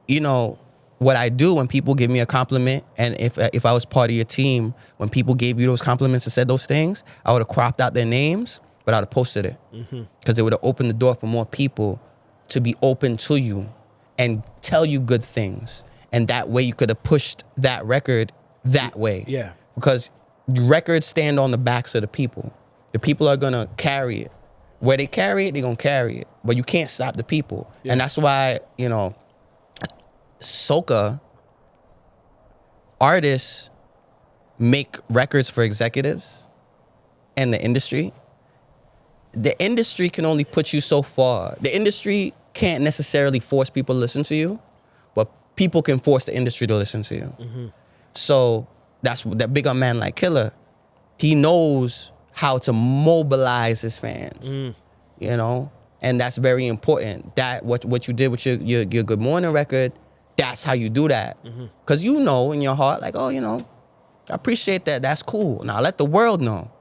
you know, what I do when people give me a compliment, and if I was part of your team, when people gave you those compliments and said those things, I would have cropped out their names, but I would have posted it. Because it would have opened the door for more people to be open to you and tell you good things and that way you could have pushed that record that way. Yeah. Because records stand on the backs of the people. The people are gonna carry it. Where they carry it, they're gonna carry it. But you can't stop the people. Yeah. And that's why, Soca artists make records for executives and the industry. The industry can only put you so far. The industry can't necessarily force people to listen to you, but people can force the industry to listen to you. Mm-hmm. So that's that big man like Killer. He knows how to mobilize his fans, and that's very important. That what you did with your Good Morning record, that's how you do that. Because you know in your heart, like, I appreciate that. That's cool. Now let the world know.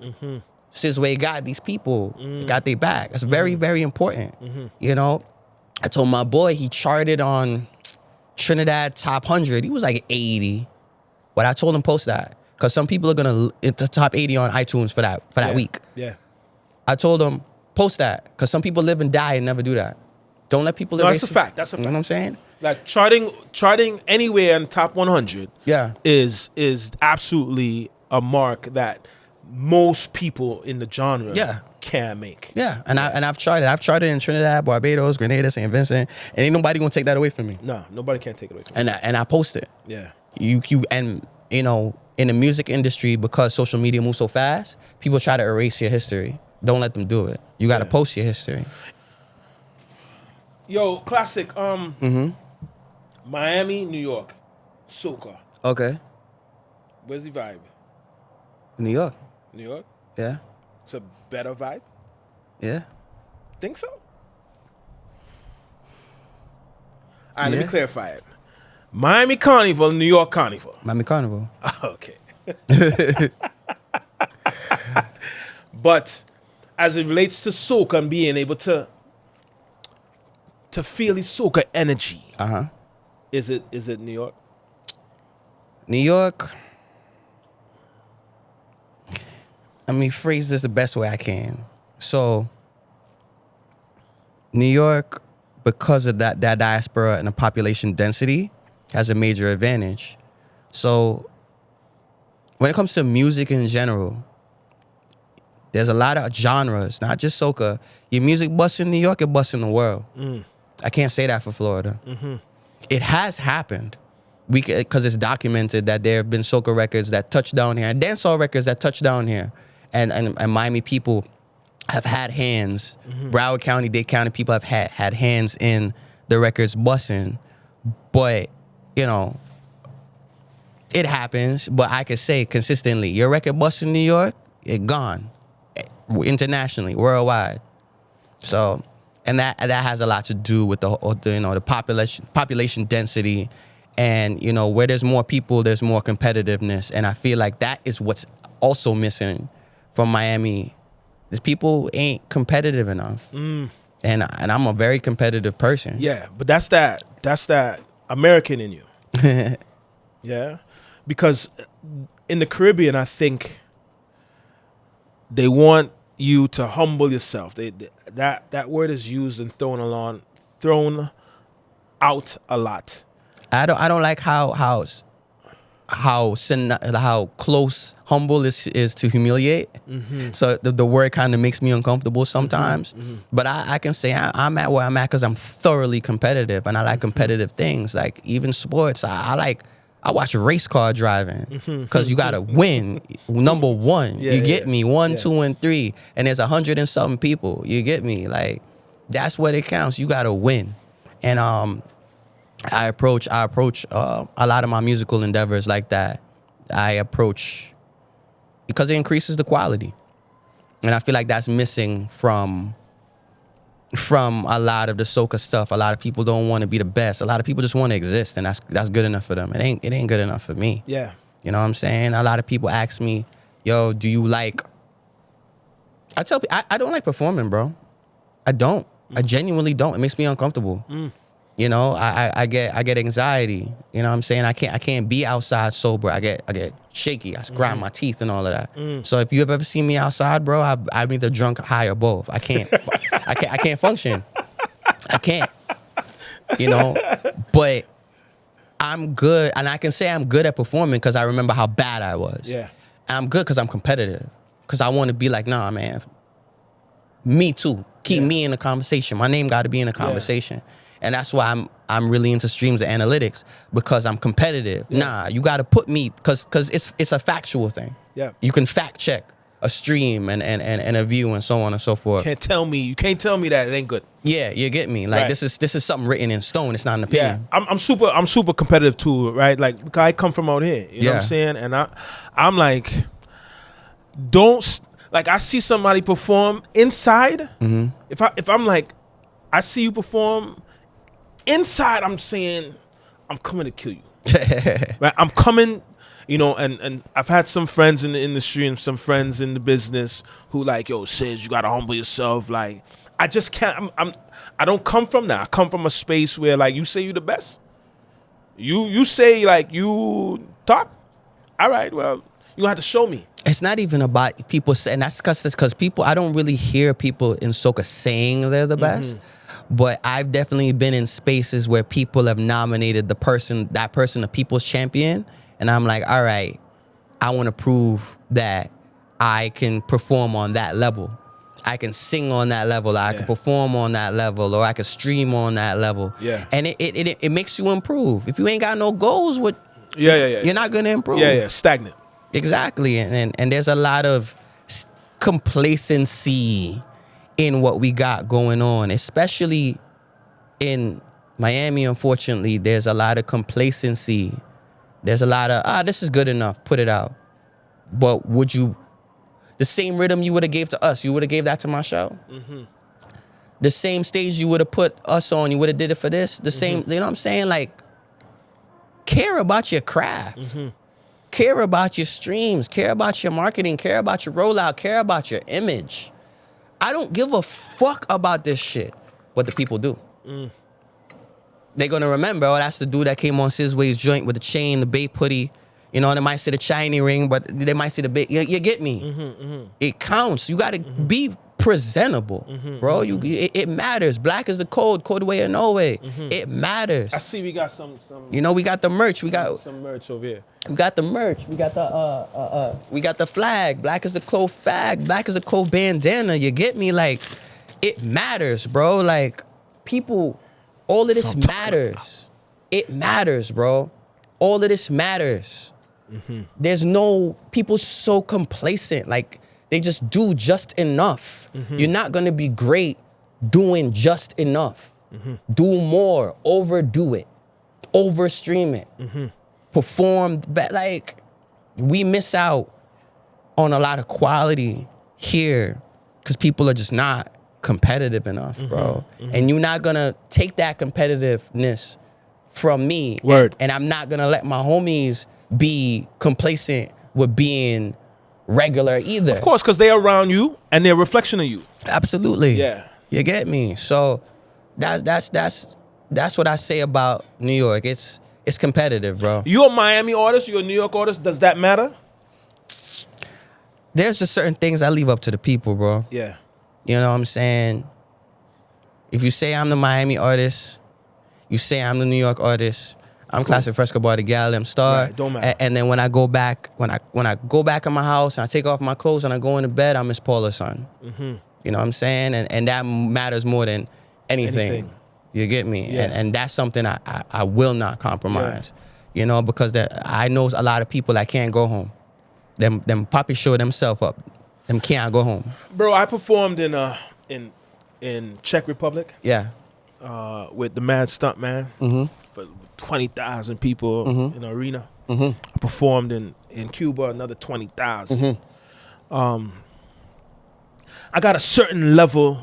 Sizwe got these people, got their back. That's very, very important. I told my boy he charted on Trinidad Top 100. He was like 80. But I told him post that. Because some people are going to into top 80 on iTunes for that week. Yeah. I told him post that. Because some people live and die and never do that. Don't let people erase that's a fact. That's a fact. You know what I'm saying? Like charting anywhere in top 100 is absolutely a mark that most people in the genre can make. Yeah, and I've tried it. I've tried it in Trinidad, Barbados, Grenada, St. Vincent, and ain't nobody gonna take that away from me. No, nobody can take it away from me. And I post it. Yeah. You in the music industry, because social media moves so fast, people try to erase your history. Don't let them do it. You got to post your history. Yo, Klassik. Miami, New York, Soca. Okay. Where's the vibe? New York. New York? Yeah. It's a better vibe? Yeah. Think so? All right, let me clarify it. Miami Carnival, New York Carnival. Miami Carnival. Okay. But as it relates to soca and being able to feel the soca energy, is it New York? New York. Let me phrase this the best way I can. So, New York, because of that diaspora and the population density, has a major advantage. So, when it comes to music in general, there's a lot of genres, not just soca. Your music busts in New York, it busts in the world. I can't say that for Florida. It has happened. Because it's documented that there have been soca records that touch down here, and dancehall records that touch down here. And Miami people have had hands. Broward County, Dade County people have had hands in the records busting. But, it happens. But I could say consistently, your record busts in New York, it gone. Internationally, worldwide. So, and that has a lot to do with the population density. And, where there's more people, there's more competitiveness. And I feel like that is what's also missing from Miami. Is people ain't competitive enough. And I'm a very competitive person. Yeah, but that's that American in you. Yeah? Because in the Caribbean, I think they want you to humble yourself. That word is used and thrown out a lot. I don't like how close humble is to humiliate. So the word kind of makes me uncomfortable sometimes. But I can say I'm at where I'm at because I'm thoroughly competitive, and I like competitive things. Like even sports, I watch race car driving because you gotta win. Number one, you get me 1, 2, and 3, and there's 100 and something people. You get me? Like that's what it counts. You gotta win, and I approach a lot of my musical endeavors like that. I approach because it increases the quality, and I feel like that's missing from a lot of the soca stuff. A lot of people don't want to be the best. A lot of people just want to exist, and that's good enough for them. It ain't good enough for me. Yeah, you know what I'm saying. A lot of people ask me, "Yo, do you like?" I tell people I don't like performing, bro. I don't. I genuinely don't. It makes me uncomfortable. I get anxiety. You know what I'm saying? I can't be outside sober. I get shaky. I grind my teeth and all of that. So if you have ever seen me outside, bro, I'm either drunk, high, or both. I can't I can't function. I can't. But I'm good, and I can say I'm good at performing because I remember how bad I was. Yeah. And I'm good because I'm competitive. Because I want to be like, nah, man. Me too. Keep me in the conversation. My name got to be in the conversation. And that's why I'm really into streams and analytics, because I'm competitive. Yeah. Nah, you got to put me, because it's a factual thing. Yeah. You can fact check a stream and a view and so on and so forth. You can't tell me that it ain't good. Yeah, you get me. Like Right. this is something written in stone. It's not an Yeah, opinion. I'm super competitive too, right? Like, because I come from out here, you know what I'm saying? And I'm like, I see somebody perform inside. If I'm like, I see you perform inside, I'm saying, I'm coming to kill you. Right? I'm coming, and I've had some friends in the industry and some friends in the business who like, yo, Sis, you gotta humble yourself. Like, I just can't. I don't come from that. I come from a space where, like, you say you the best. You say, like, you top. All right, well, you have to show me. It's not even about people saying, that's because people, I don't really hear people in soca saying they're the best. But I've definitely been in spaces where people have nominated that person a people's champion. And I'm like, all right, I want to prove that I can perform on that level. I can sing on that level. I can perform on that level, or I can stream on that level. Yeah. And it makes you improve. If you ain't got no goals, You're not going to improve. Yeah, stagnant. Exactly. And there's a lot of complacency in what we got going on, especially in Miami. Unfortunately, there's a lot of complacency. There's a lot of, this is good enough, put it out. But the same rhythm you would have gave to us, you would have gave that to my show? The same stage you would have put us on, you would have did it for this? The same, you know what I'm saying? Like, care about your craft. Care about your streams, care about your marketing, care about your rollout, care about your image. I don't give a fuck about this shit, but the people do. They're gonna remember, that's the dude that came on Sizwe's joint with the chain, the bait putty. They might see the shiny ring, but they might see the bait. You get me? It counts. You gotta be presentable, bro. It matters. Black is the code way or no way. It matters. I see we got some. We got the merch. We got some merch over here. We got the merch. We got the flag. Black is the code flag. Black is the code bandana. You get me? Like, it matters, bro. Like, people, all of this matters. It matters, bro. All of this matters. There's no, people so complacent. Like, they just do just enough. You're not gonna be great doing just enough. Do more, overdo it, overstream it, perform. Like, we miss out on a lot of quality here because people are just not competitive enough, bro. And you're not gonna take that competitiveness from me. Word. And I'm not gonna let my homies be complacent with being regular either. Of course, because they're around you and they're a reflection of you. Absolutely. Yeah. You get me? So that's what I say about New York. It's competitive, bro. You're a Miami artist, you're a New York artist. Does that matter? There's just certain things I leave up to the people, bro. Yeah. You know what I'm saying? If you say I'm the Miami artist, you say I'm the New York artist, I'm Klassik Frescobar, the Gallem star. Right, don't matter. And then when I go back, when I go back in my house and I take off my clothes and I go into bed, I'm Miss Paula's son. You know what I'm saying? And that matters more than anything. You get me? Yeah. And that's something I will not compromise. You know, because I know a lot of people that can't go home. Them poppy show themselves up. Them can't go home. Bro, I performed in Czech Republic. Yeah. With the Mad Stunt Man for 20,000 people in an arena. I performed in Cuba, another 20,000. I got a certain level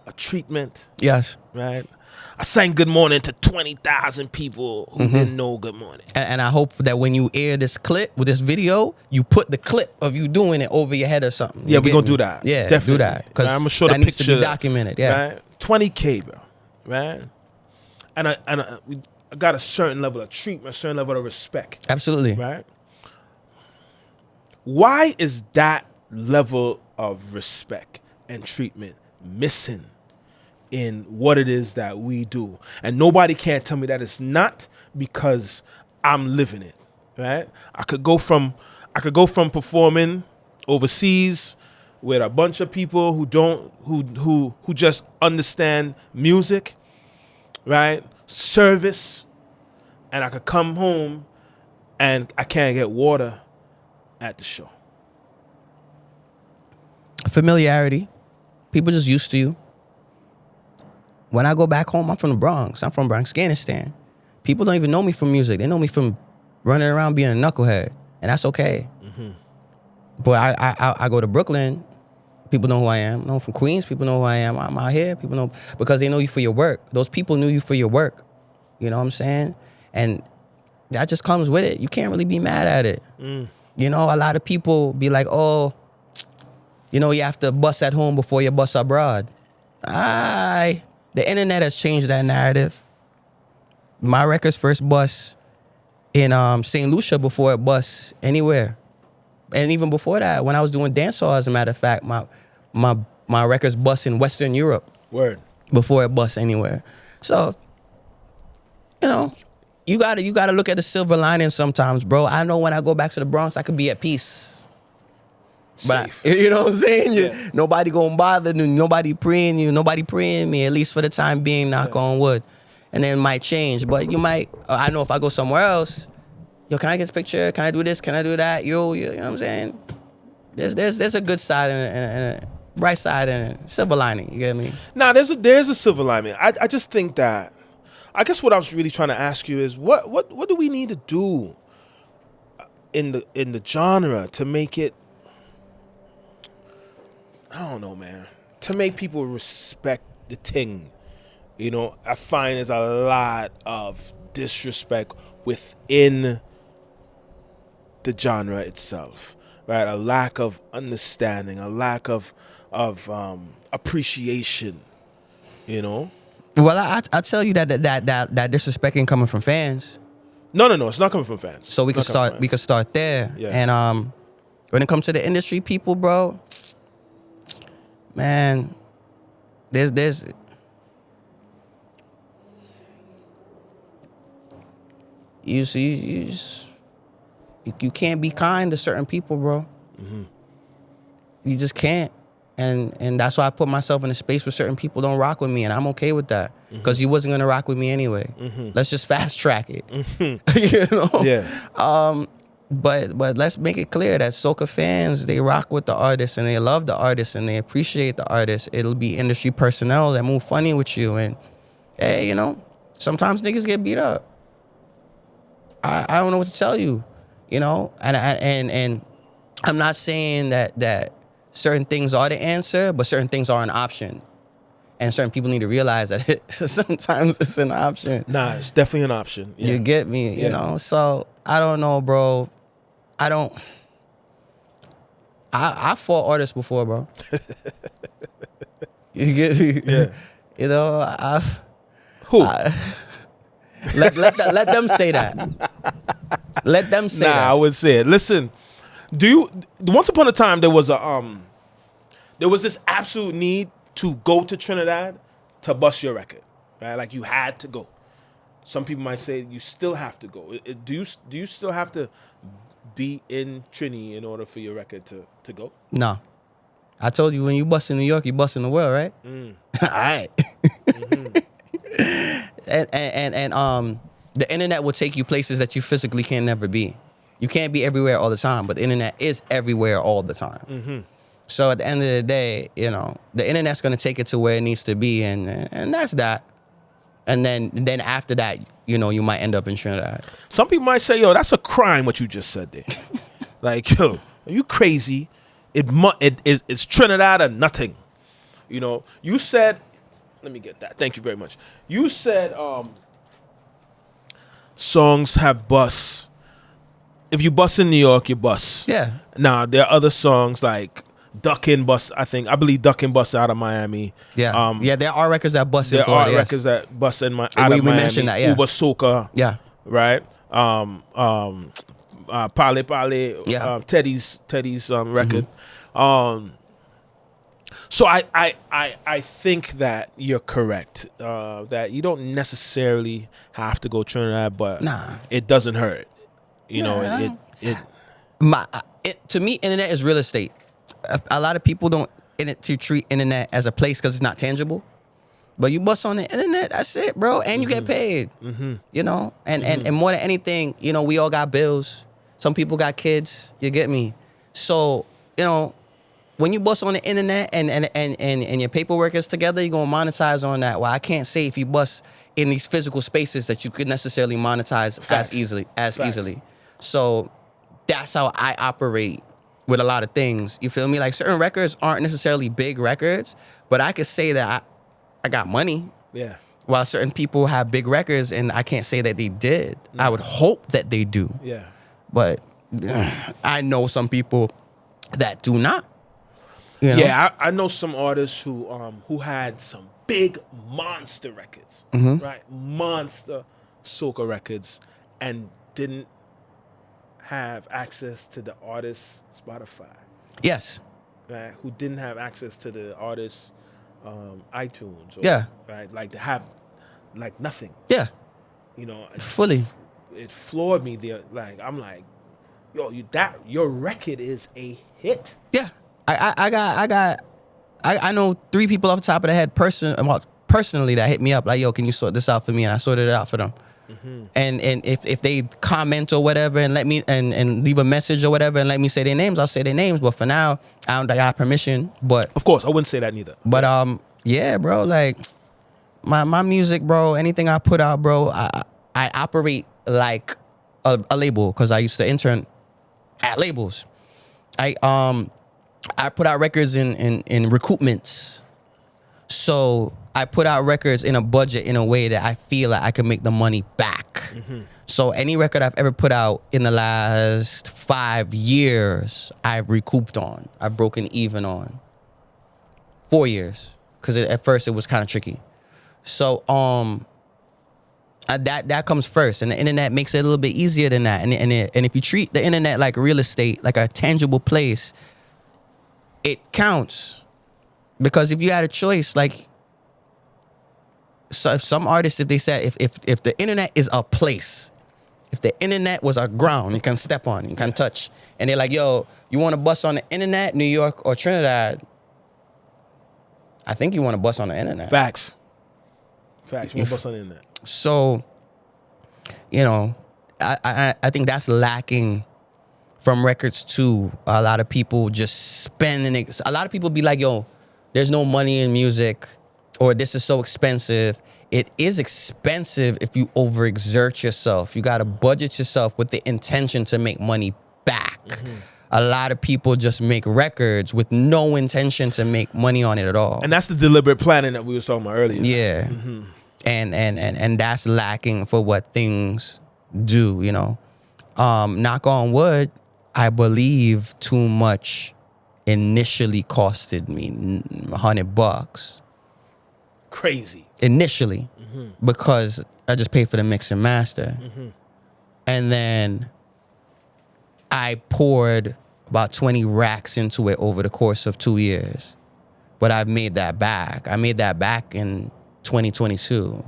of treatment, Yes. right? I sang Good Morning to 20,000 people who didn't know Good Morning. And I hope that when you air this clip with this video, you put the clip of you doing it over your head or something. Yeah, You we're get going me? to do that. Yeah, Definitely. do that. Because I'm gonna show the that needs to picture, be documented. Yeah. Right? 20K, bro. Right? And I got a certain level of treatment, a certain level of respect. Absolutely. Right? Why is that level of respect and treatment missing in what it is that we do. And nobody can tell me that it's not, because I'm living it, right? I could go from performing overseas with a bunch of people who just understand music, right? Service, and I could come home and I can't get water at the show. Familiarity. People just used to you. When I go back home, I'm from the Bronx. I'm from Afghanistan. People don't even know me from music. They know me from running around being a knucklehead, and that's okay. Mm-hmm. But I go to Brooklyn. People know who I am. I'm from Queens. People know who I am. I'm out here. People know, because they know you for your work. Those people knew you for your work. You know what I'm saying? And that just comes with it. You can't really be mad at it. You know, a lot of people be like, oh, you know, you have to bust at home before you bust abroad. The internet has changed that narrative. My records first bust in St. Lucia before it bust anywhere. And even before that, when I was doing dancehall, as a matter of fact, my records bust in Western Europe. Word. Before it bust anywhere. So, you know, you gotta look at the silver lining sometimes, bro. I know when I go back to the Bronx, I could be at peace. But you know what I'm saying? Yeah. Nobody gonna bother you. Nobody praying me, at least for the time being, knock on wood. And then it might change. But you might, I know if I go somewhere else, yo, can I get a picture? Can I do this? Can I do that? Yo, you know what I'm saying? There's a good side and a bright side and a silver lining. You get me? Nah, there's a silver lining. I just think that, I guess what I was really trying to ask you is what do we need to do in the genre to make it, I don't know, man, to make people respect the thing. You know, I find there's a lot of disrespect within the genre itself, right? A lack of understanding, a lack of appreciation, you know? Well, I tell you that disrespect ain't coming from fans. No, it's not coming from fans. So we could start there. Yeah. And when it comes to the industry people, bro, man, there's you can't be kind to certain people, bro. Mm-hmm. You just can't. And that's why I put myself in a space where certain people don't rock with me, and I'm okay with that, because you wasn't gonna rock with me anyway. Mm-hmm. Let's just fast track it. Mm-hmm. You know? Yeah. But let's make it clear that Soca fans, they rock with the artists and they love the artists and they appreciate the artists. It'll be industry personnel that move funny with you, and hey, you know, sometimes niggas get beat up. I don't know what to tell you, you know, and I'm not saying that certain things are the answer, but certain things are an option. And certain people need to realize that sometimes it's an option. Nah, it's definitely an option. Yeah. You get me, you know? So, I don't know, bro. I fought artists before, bro. You get me? Yeah. You know, Who? Let them say that. Let them say that. I would say it. Listen, once upon a time there was this absolute need to go to Trinidad to bust your record, right? Like you had to go. Some people might say you still have to go. Do you still have to be in Trini in order for your record to go? No. I told you, when you bust in New York, you bust in the world, right? All right. And the internet will take you places that you physically can never be. You can't be everywhere all the time, but the internet is everywhere all the time. Mm-hmm. So at the end of the day, you know, the internet's going to take it to where it needs to be, and that's that. And then after that, you know, you might end up in Trinidad. Some people might say, yo, that's a crime what you just said there. Like, yo, are you crazy? It's Trinidad or nothing. You know, you said, let me get that. Thank you very much. You said songs have bus. If you bust in New York, you bust. Yeah. Now, there are other songs like Duckin' Bust, I believe Duckin' Bust out of Miami. Yeah. Yeah, there are records that bust in Florida. There are records that bust out of Miami. We mentioned that, yeah. Uber Soca. Yeah. Right? Pale, yeah. Teddy's record. Mm-hmm. So I think that you're correct. That you don't necessarily have to go Trinidad, but Nah. it doesn't hurt. You Nah. know, it To me, internet is real estate. A lot of people don't to treat internet as a place because it's not tangible. But you bust on the internet, that's it, bro, and you get paid. You know, and more than anything, you know, we all got bills. Some people got kids. You get me? So you know, when you bust on the internet and your paperwork is together, you're gonna monetize on that. Well, I can't say if you bust in these physical spaces that you could necessarily monetize Facts. as Facts. easily. So that's how I operate with a lot of things. You feel me? Like certain records aren't necessarily big records, but I could say that I got money. yeah. While certain people have big records and I can't say that they did. I would hope that they do. Yeah. But I know some people that do not. You know? Yeah, I know some artists who had some big monster records, right? Monster soca records, and didn't have access to the artist's Spotify, Yes. right? Who didn't have access to the artist's iTunes, or, Yeah. right? Like to have like nothing, Yeah. you know. Fully. It floored me. There, like I'm like, yo, your record is a hit. Yeah. I know 3 people off the top of the head personally that hit me up like, yo, can you sort this out for me? And I sorted it out for them. And if they comment or whatever and let me and leave a message or whatever and let me say their names, I'll say their names. But for now, I don't got permission. But Of course, I wouldn't say that neither. yeah, bro, like my music, bro, anything I put out, bro, I operate like a label because I used to intern at labels. I put out records in recoupments. So I put out records in a budget in a way that I feel like I can make the money back. So any record I've ever put out in the last 5 years, I've recouped on. I've broken even on. 4 years. Because at first it was kind of tricky. So that comes first. And the internet makes it a little bit easier than that. And if you treat the internet like real estate, like a tangible place, it counts. Because if you had a choice, like so if some artists, if they said if the internet is a place, if the internet was a ground you can step on, you can touch, and they're like, yo, you want to bust on the internet, New York or Trinidad? I think you want to bust on the internet. Facts. You want to bust on the internet. So, you know, I think that's lacking from records too. A lot of people just spending it. A lot of people be like, yo, there's no money in music, or this is so expensive. It is expensive if you overexert yourself. You got to budget yourself with the intention to make money back. A lot of people just make records with no intention to make money on it at all. And that's the deliberate planning that we was talking about earlier. Yeah. And that's lacking for what things do, you know. Knock on wood, I believe too much initially costed me $100. Crazy. Initially. Because I just paid for the mix and master. And then I poured about 20 racks into it over the course of 2 years. But I've made that back. I made that back in 2022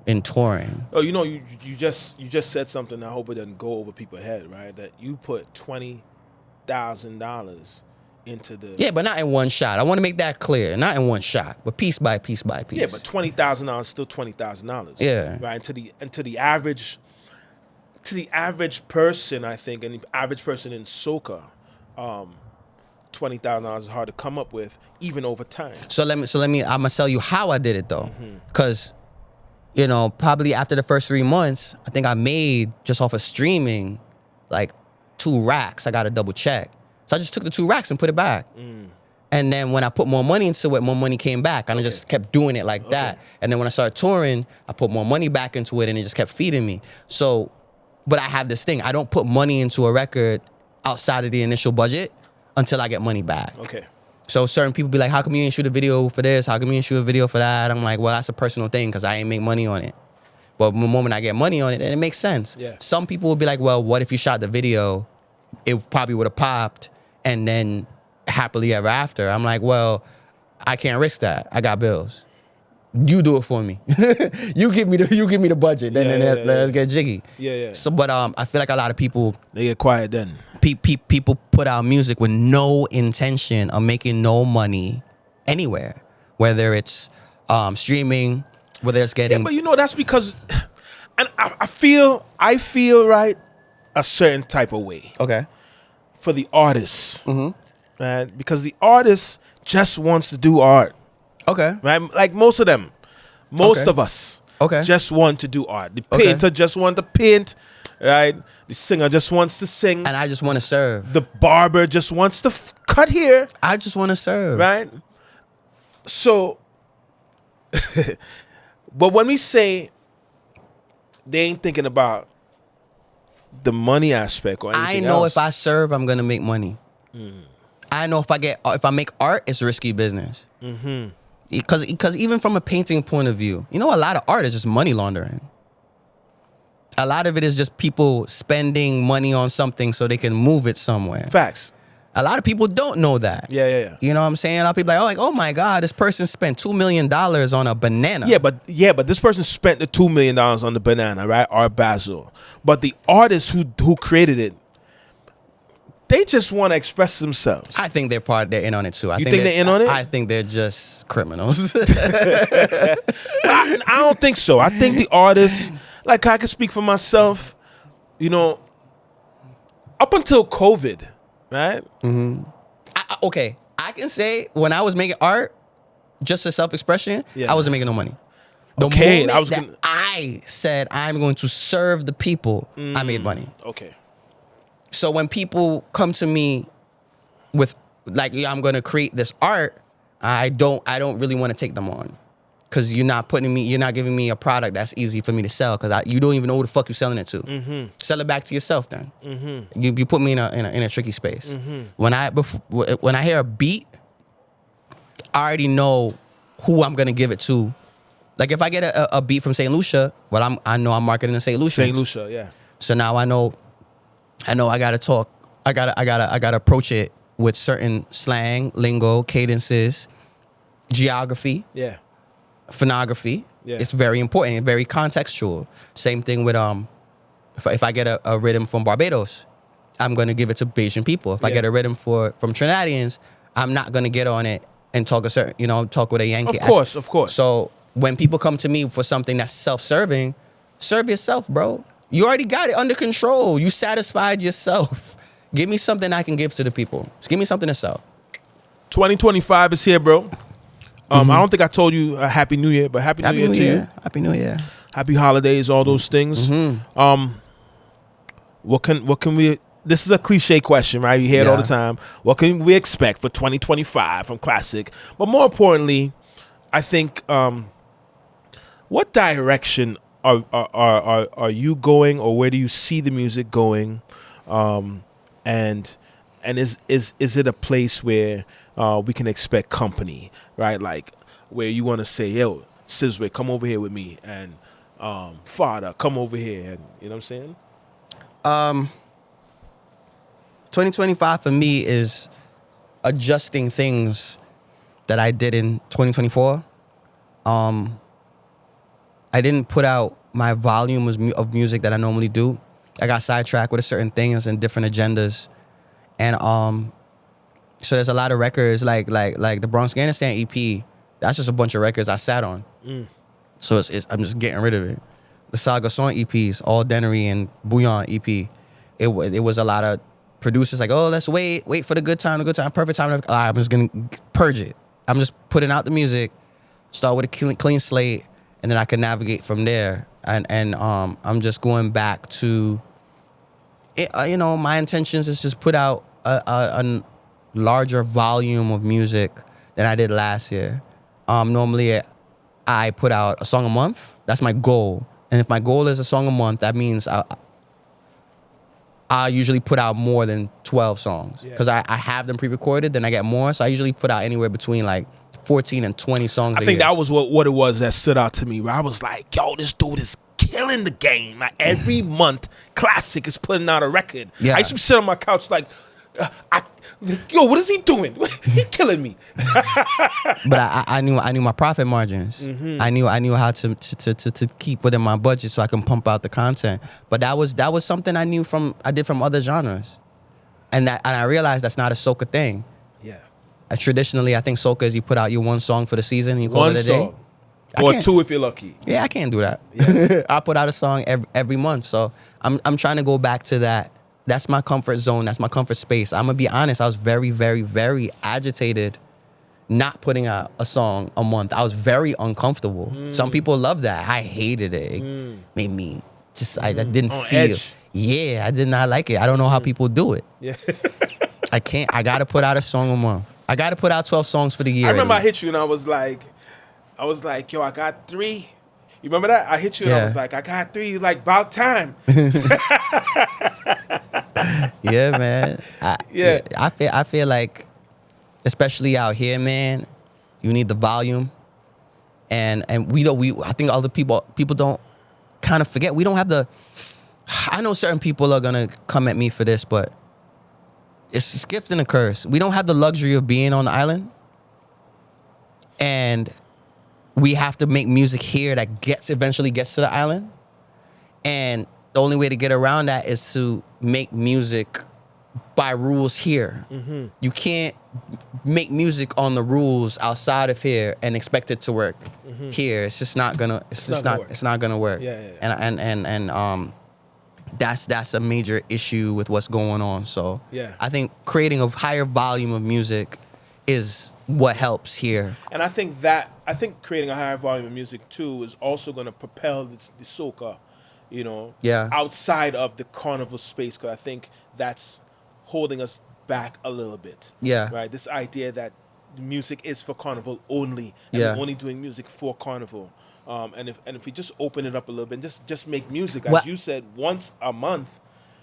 in touring. Oh, you know, you just said something. I hope it doesn't go over people's head, right? That you put $20,000 into the Yeah, but not in one shot. I want to make that clear. Not in one shot, but piece by piece by piece. Yeah, but $20,000 is still $20,000. Yeah. Right. And to the average person, I think, and the average person in soca, $20,000 is hard to come up with, even over time. So let me. I'm gonna tell you how I did it though, because, you know, probably after the first 3 months, I think I made just off of streaming, like 2 racks. I got to double check. So I just took the 2 racks and put it back. And then when I put more money into it, more money came back. And I just kept doing it like that. And then when I started touring, I put more money back into it, and it just kept feeding me. So, but I have this thing. I don't put money into a record outside of the initial budget until I get money back. Okay. So certain people be like, how come you didn't shoot a video for this? How come you didn't shoot a video for that? I'm like, well, that's a personal thing because I ain't make money on it. But the moment I get money on it, then it makes sense. Yeah. Some people will be like, well, what if you shot the video? It probably would have popped, and then happily ever after. I'm like, well, I can't risk that. I got bills. You do it for me. you give me the budget. Then let's get jiggy. Yeah. So, but I feel like a lot of people They get quiet then. people put out music with no intention of making no money anywhere, whether it's streaming, whether it's getting. Yeah, but you know that's because, and I feel right a certain type of way Okay. for the artists, right? Because the artist just wants to do art, Okay. right? Like most of them, most Okay. of us, Okay. just want to do art. The Okay. painter just want to paint, right? The singer just wants to sing. And I just want to serve. The barber just wants to cut hair, I just want to serve. right? So, but when we say they ain't thinking about the money aspect or anything I know else, if I serve, I'm gonna make money. I know if I make art, it's risky business. Because even from a painting point of view, you know, a lot of art is just money laundering. A lot of it is just people spending money on something so they can move it somewhere. facts. A lot of people don't know that. Yeah. You know what I'm saying? A lot of people are like, oh my God, this person spent $2 million on a banana. Yeah, but this person spent the $2 million on the banana, right? Art Basel. But the artist who created it, they just want to express themselves. I think they're in on it too. You think they're in on it? I think they're just criminals. I don't think so. I think the artists, like I can speak for myself, you know, up until COVID, right? Okay, I can say when I was making art, just a self-expression, Yeah. I wasn't making no money. The Okay, moment I was that gonna- I said I'm going to serve the people, I made money. Okay. So when people come to me with like, yeah, I'm gonna create this art, I don't really want to take them on, because you're not giving me a product that's easy for me to sell, because you don't even know who the fuck you're selling it to. Sell it back to yourself then. You put me in a tricky space. When I hear a beat, I already know who I'm gonna give it to. Like if I get a beat from St. Lucia, well, I know I'm marketing in St. Lucia. St. Lucia, yeah. So now I know I gotta talk. I gotta approach it with certain slang, lingo, cadences, geography, Yeah. phonography. Yeah. It's very important, very contextual. Same thing with if I get a rhythm from Barbados, I'm gonna give it to Bayesian people. If I Yeah. get a rhythm from Trinidadians, I'm not gonna get on it and talk with a Yankee. Of course. So when people come to me for something that's self-serving, serve yourself, bro. You already got it under control. You satisfied yourself. Give me something I can give to the people. Just give me something to sell. 2025 is here, bro. I don't think I told you a Happy New Year, but Happy New Year to you. Happy New Year. Happy holidays, all those things. What can we? This is a cliche question, right? You hear it all the Yeah. time. What can we expect for 2025 from Klassik? But more importantly, I think what direction are you going, or where do you see the music going? And is it a place where we can expect company, right? Like where you want to say, yo, Sizwe, come over here with me, and Father, come over here, and you know what I'm saying? 2025 for me is adjusting things that I did in 2024. I didn't put out my volume of music that I normally do. I got sidetracked with certain things and different agendas, and so there's a lot of records like the Bronx Afghanistan EP. That's just a bunch of records I sat on. So I'm just getting rid of it. The Saga Song EPs, All Denery and Bouillon EP. It was a lot of producers like, oh, let's wait for the good time, perfect time. I'm just gonna purge it. I'm just putting out the music, start with a clean slate, and then I can navigate from there. And I'm just going back to, my intentions is just put out a larger volume of music than I did last year. Normally I put out a song a month. That's my goal. And if my goal is a song a month, that means I usually put out more than 12 songs, because I have them pre-recorded, then I get more. So I usually put out anywhere between like 14 and 20 songs I think that was what it was that stood out to me, where I was like, yo, this dude is killing the game. Like every month, Klassik is putting out a record. Yeah. I used to sit on my couch like, Yo, what is he doing? He killing me. But I knew my profit margins. Mm-hmm. I knew how to keep within my budget so I can pump out the content. But that was something I did from other genres, and I realized that's not a soca thing. Yeah. Traditionally, I think soca is you put out your one song for the season and you call One it a song. day. Or two if you're lucky. Yeah, I can't do that. Yeah. I put out a song every month, so I'm trying to go back to that. That's my comfort zone. That's my comfort space. I'm gonna be honest. I was very, very, very agitated not putting out a song a month. I was very uncomfortable. Some people love that. I hated it. It made me just I didn't On feel. edge. Yeah, I did not like it. I don't know how people do it. Yeah. I can't. I gotta put out a song a month. I gotta put out 12 songs for the year. I remember I at least. hit you and I was like, yo, I got 3. You remember that? I hit you and I Yeah. was like, I got 3. You're like, about time. Yeah, man. Yeah. I feel like, especially out here, man, you need the volume, and I think other people don't kind of forget we don't have the. I know certain people are gonna come at me for this, but it's a gift and a curse. We don't have the luxury of being on the island, and we have to make music here that eventually gets to the island, and the only way to get around that is to make music by rules here. Mm-hmm. You can't make music on the rules outside of here and expect it to work here. It's just not gonna. It's not gonna work. Yeah, yeah, And that's a major issue with what's going on. So Yeah. I think creating a higher volume of music is what helps here. And I think creating a higher volume of music too is also going to propel the soca, Yeah. outside of the carnival space, because I think that's holding us back a little bit. Yeah. Right. This idea that music is for carnival only, and Yeah. we're only doing music for carnival. And if we just open it up a little bit and just make music, as What- you said, once a month,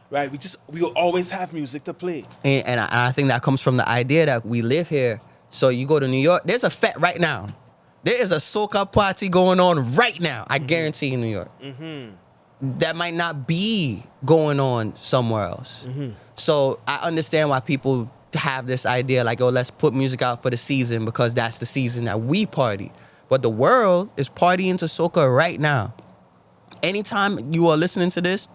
right? We'll always have music to play. And I think that comes from the idea that we live here. So you go to New York, there's a fete right now. There is a soca party going on right now. I guarantee in New York. That might not be going on somewhere else. So I understand why people have this idea like, oh, let's put music out for the season because that's the season that we party. But the world is partying to soca right now. Anytime you are listening to this,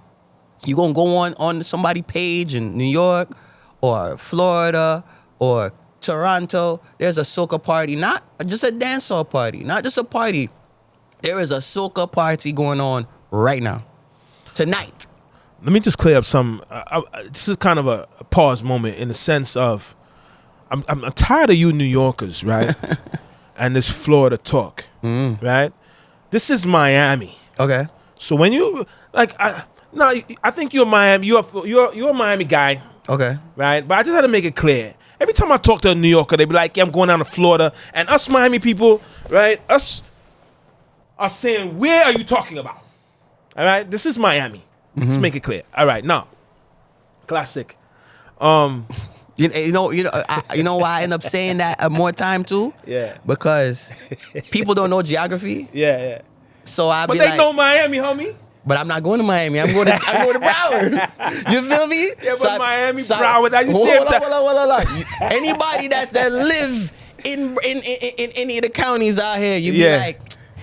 you're going to go on somebody's page in New York or Florida or Toronto. There's a soca party, not just a dancehall party, not just a party. There is a soca party going on right now, tonight. Let me just clear up some. This is kind of a pause moment in the sense of, I'm tired of you New Yorkers, right? And this Florida talk, right? This is Miami. Okay. So when you I think you're Miami. You're a Miami guy, Okay. right? But I just had to make it clear. Every time I talk to a New Yorker, they be like, "Yeah, I'm going down to Florida," and us Miami people, right? Us are saying, "Where are you talking about?" All right, this is Miami. Let's make it clear. All right, now, Klassik. You know why I end up saying that more time too? Yeah. Because people don't know geography. Yeah. So I But be they like, know Miami, homie. but I'm not going to Miami. I'm going to Broward. You feel me? Yeah, but Miami, Broward, how you say hold that? on. Anybody that live in any of the counties out here, you be Yeah. like,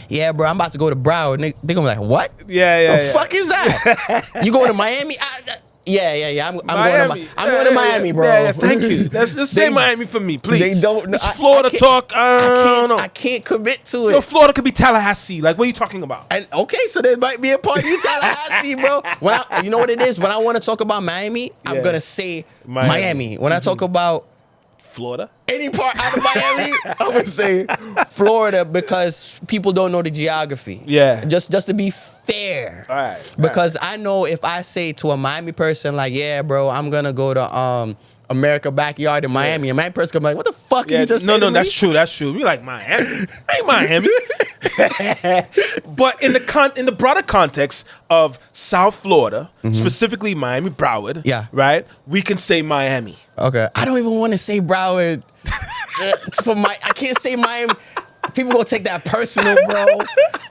yeah, bro, I'm about to go to Broward. They gonna be like, what? Yeah. The fuck is that? You going to Miami? Yeah. I'm Miami. going to Miami, bro. Yeah, thank you. Let's just say They- Miami for me, please. They don't know. This Florida talk. I don't know. I can't commit to it. Yo, Florida could be Tallahassee. Like, what are you talking about? And okay, so there might be a party in Tallahassee, bro. You know what it is? When I want to talk about Miami, I'm Yeah. gonna say Miami. Miami. When I talk about Florida? any part out of Miami, I'm gonna say Florida because people don't know the geography. Yeah. Just to be fair. All right. Because I know if I say to a Miami person like, yeah, bro, I'm gonna go to America Backyard in Miami, and Miami person gonna be like, what the fuck Yeah, you just no, say to me? that's true. That's true. We like Miami. I ain't Miami. But in the broader context of South Florida, specifically Miami, Broward, Yeah. right? We can say Miami. Okay. I don't even want to say Broward. I can't say Miami. people gonna take that personal, bro.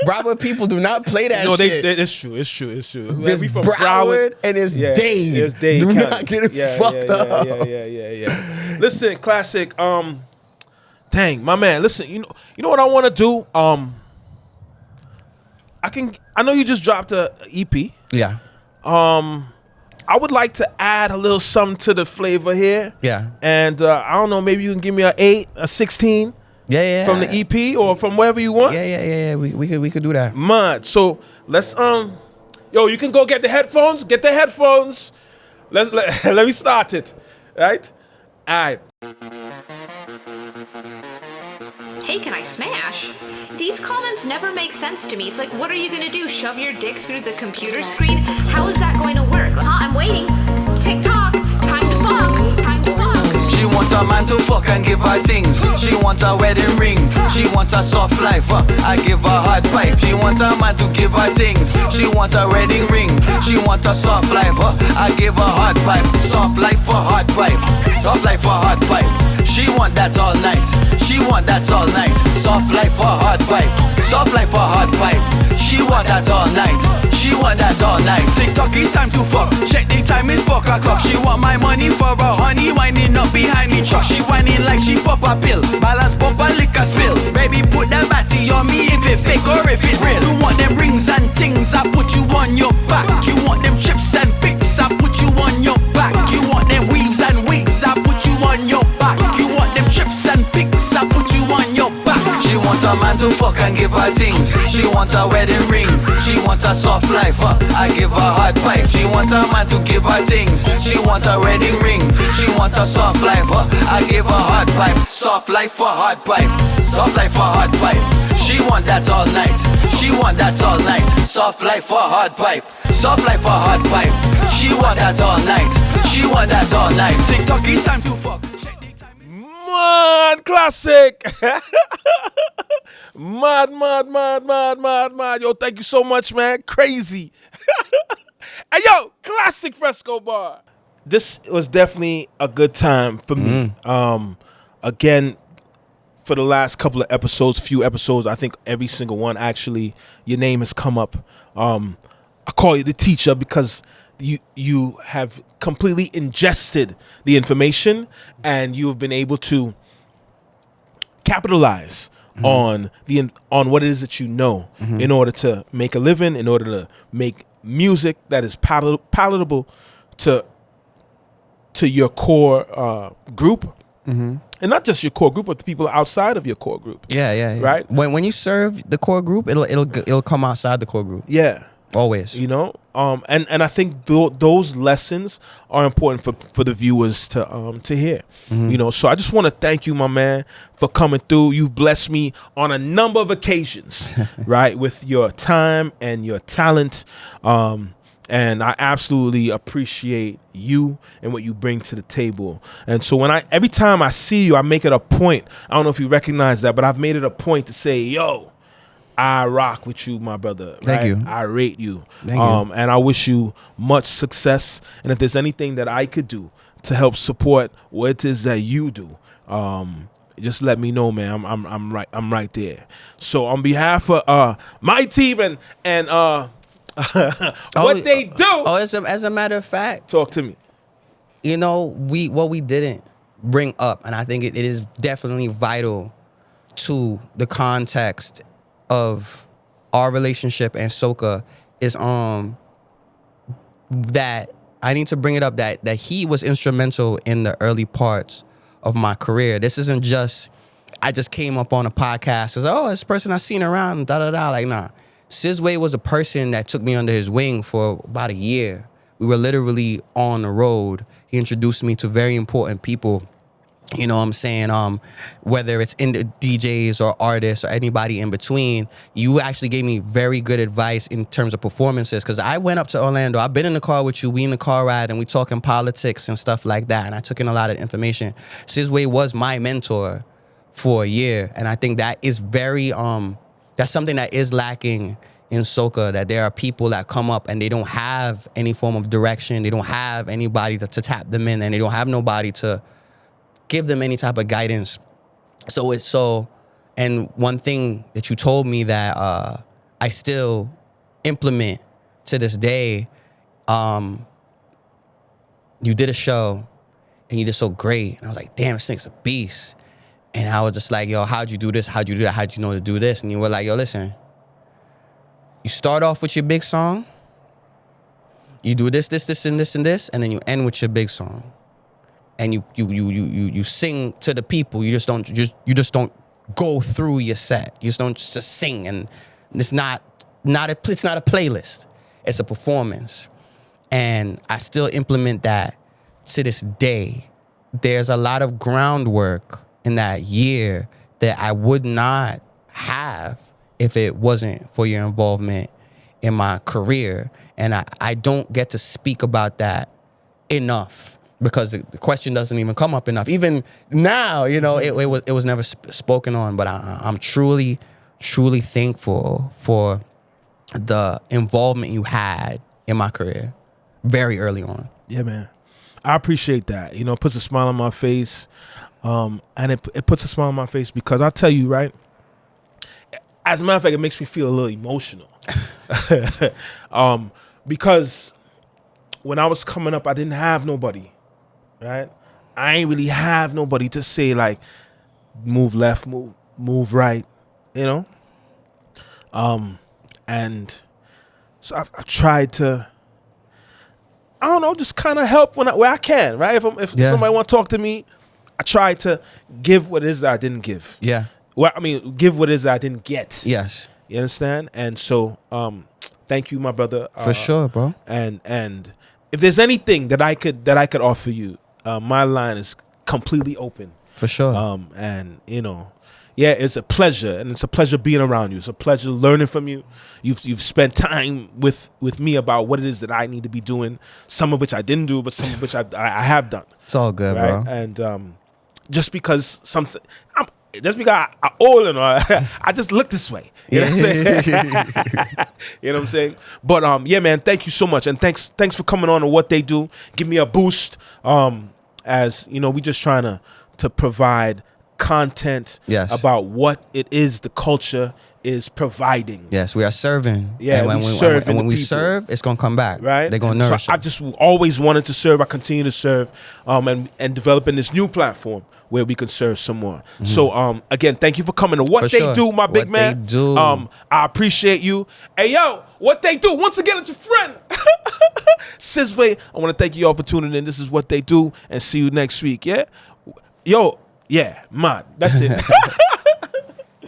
Broward people do not play that shit. It's true. It's We from Broward and it's Dade. It's Dade Do County. not get it fucked up. Yeah. Listen, Klassik. Dang, my man. Listen, you know what I want to do. I know you just dropped a EP. Yeah. I would like to add a little something to the flavor here. Yeah. And I don't know, maybe you can give me a 8, a 16. Yeah. From the EP or from wherever you want. Yeah. We could do that. Man, so let's you can go get the headphones. Get the headphones. Let me start it. Right? Alright. Hey, can I smash? These comments never make sense to me. It's like, what are you gonna do? Shove your dick through the computer screen? How is that going to work? I'm waiting. TikTok. Time to fuck. Time to fuck. She want a man to fuck and give her things. She want a wedding ring. She want a soft life. I give her hard pipe. She want a man to give her things. She want a wedding ring. She want a soft life. I give her hard pipe. Soft life for hard pipe. Soft life for hard pipe. She want that all night. She want that all night. Soft life for hard pipe. Soft life for hard pipe. She want that all night. She want that all night. TikTok, it's time to fuck. Check the time, it's 4 o'clock. She want my money for a honey, winding up behind the truck. She whining like she pop a pill. Balance pop a liquor spill. Baby, put that batty on me if it fake or if it real. You want them rings and things, I put you on your back. You want them chips and picks, I put you on your back. You want them weaves and wigs, I put you on your back. You want them chips and picks, I put you on your back. She wants a man to fuck and give her things. She wants a wedding ring. She wants a soft life. I give her hard pipe. She wants a man to give her things. She wants a wedding ring. She wants a soft life. I give her hard pipe. Soft life for hard pipe. Soft life for hard pipe. She want that all night. She want that all night. Soft life for hard pipe. Soft life for hard pipe. She want that all night. She want that all night. TikTok, it's time to fuck. Man, Klassik. Mad. Yo, thank you so much, man. Crazy. Hey, yo, Klassik Frescobar. This was definitely a good time for me. Again, for the last couple of few episodes, I think every single one, actually, your name has come up. I call you the teacher because you have completely ingested the information and you have been able to capitalize on what it is that you know in order to make a living, in order to make music that is palatable to your core group. And not just your core group, but the people outside of your core group. Yeah. Right? When you serve the core group, it'll come outside the core group. Yeah. Always. You know? And I think those lessons are important for the viewers to hear. You know, so I just want to thank you, my man, for coming through. You've blessed me on a number of occasions, right, with your time and your talent. And I absolutely appreciate you and what you bring to the table. And so every time I see you, I make it a point. I don't know if you recognize that, but I've made it a point to say, yo, I rock with you, my brother. Right? Thank you. I rate you. Thank you. And I wish you much success. And if there's anything that I could do to help support what it is that you do, just let me know, man. I'm right there. So on behalf of my team and what they do. As a matter of fact, Talk to me. you know, what we didn't bring up, and I think it is definitely vital to the context of our relationship and Soca, is that I need to bring it up that he was instrumental in the early parts of my career. This isn't just I just came up on a podcast as, oh, this person I seen around, like, nah. Sizwe was a person that took me under his wing for about a year. We were literally on the road. He introduced me to very important people. You know what I'm saying? Whether it's in the DJs or artists or anybody in between, you actually gave me very good advice in terms of performances. Because I went up to Orlando. I've been in the car with you. We in the car ride and we talking politics and stuff like that. And I took in a lot of information. Sizwe was my mentor for a year. And I think that is very, that's something that is lacking in Soca, that there are people that come up and they don't have any form of direction. They don't have anybody to tap them in, and they don't have nobody to give them any type of guidance. So And one thing that you told me that I still implement to this day, you did a show and you did so great. And I was like, damn, this nigga's a beast. And I was just like, yo, how'd you do this? How'd you do that? How'd you know to do this? And you were like, yo, listen, you start off with your big song, you do this, and this, and then you end with your big song. And you sing to the people. You just don't go through your set. You just don't just sing, and it's not a playlist. It's a performance. And I still implement that to this day. There's a lot of groundwork in that year that I would not have if it wasn't for your involvement in my career. And I don't get to speak about that enough because the question doesn't even come up enough. Even now, you know, it was never spoken on. But I'm truly, truly thankful for the involvement you had in my career very early on. Yeah, man. I appreciate that. You know, it puts a smile on my face. And it puts a smile on my face because I'll tell you, right? As a matter of fact, it makes me feel a little emotional. Because when I was coming up, I didn't have nobody, right? I ain't really have nobody to say, like, move left, move right, you know? And so I've tried to, I don't know, just kind of help where I can, right? If somebody want to talk to me, I try to give what it is that I didn't give. Yeah. Well, I mean, give what it is that I didn't get. Yes. You understand? And so, thank you, my brother. For sure, bro. And if there's anything that I could offer you, my line is completely open. For sure. And you know, yeah, it's a pleasure, and it's a pleasure being around you. It's a pleasure learning from you. You've spent time with me about what it is that I need to be doing. Some of which I didn't do, but some of which I have done. It's all good, right? bro. And just because I old and I just look this way. You know what I'm saying? You know what I'm saying? But yeah, man, thank you so much, and thanks for coming on What They Do. Give me a boost. As you know, we just trying to provide content about what it is the culture is providing. Yes, we are serving. Yeah, and when we serve, it's gonna come back. Right, they're gonna nourish. So I just always wanted to serve. I continue to serve, and developing this new platform where we can serve some more. Mm-hmm. So again, thank you for coming to What They Do, my big man. They do. I appreciate you. Hey yo, What They Do. Once again, it's your friend Sizwe. I want to thank you all for tuning in. This is What They Do, and see you next week. Yeah, yo, yeah, man. That's it.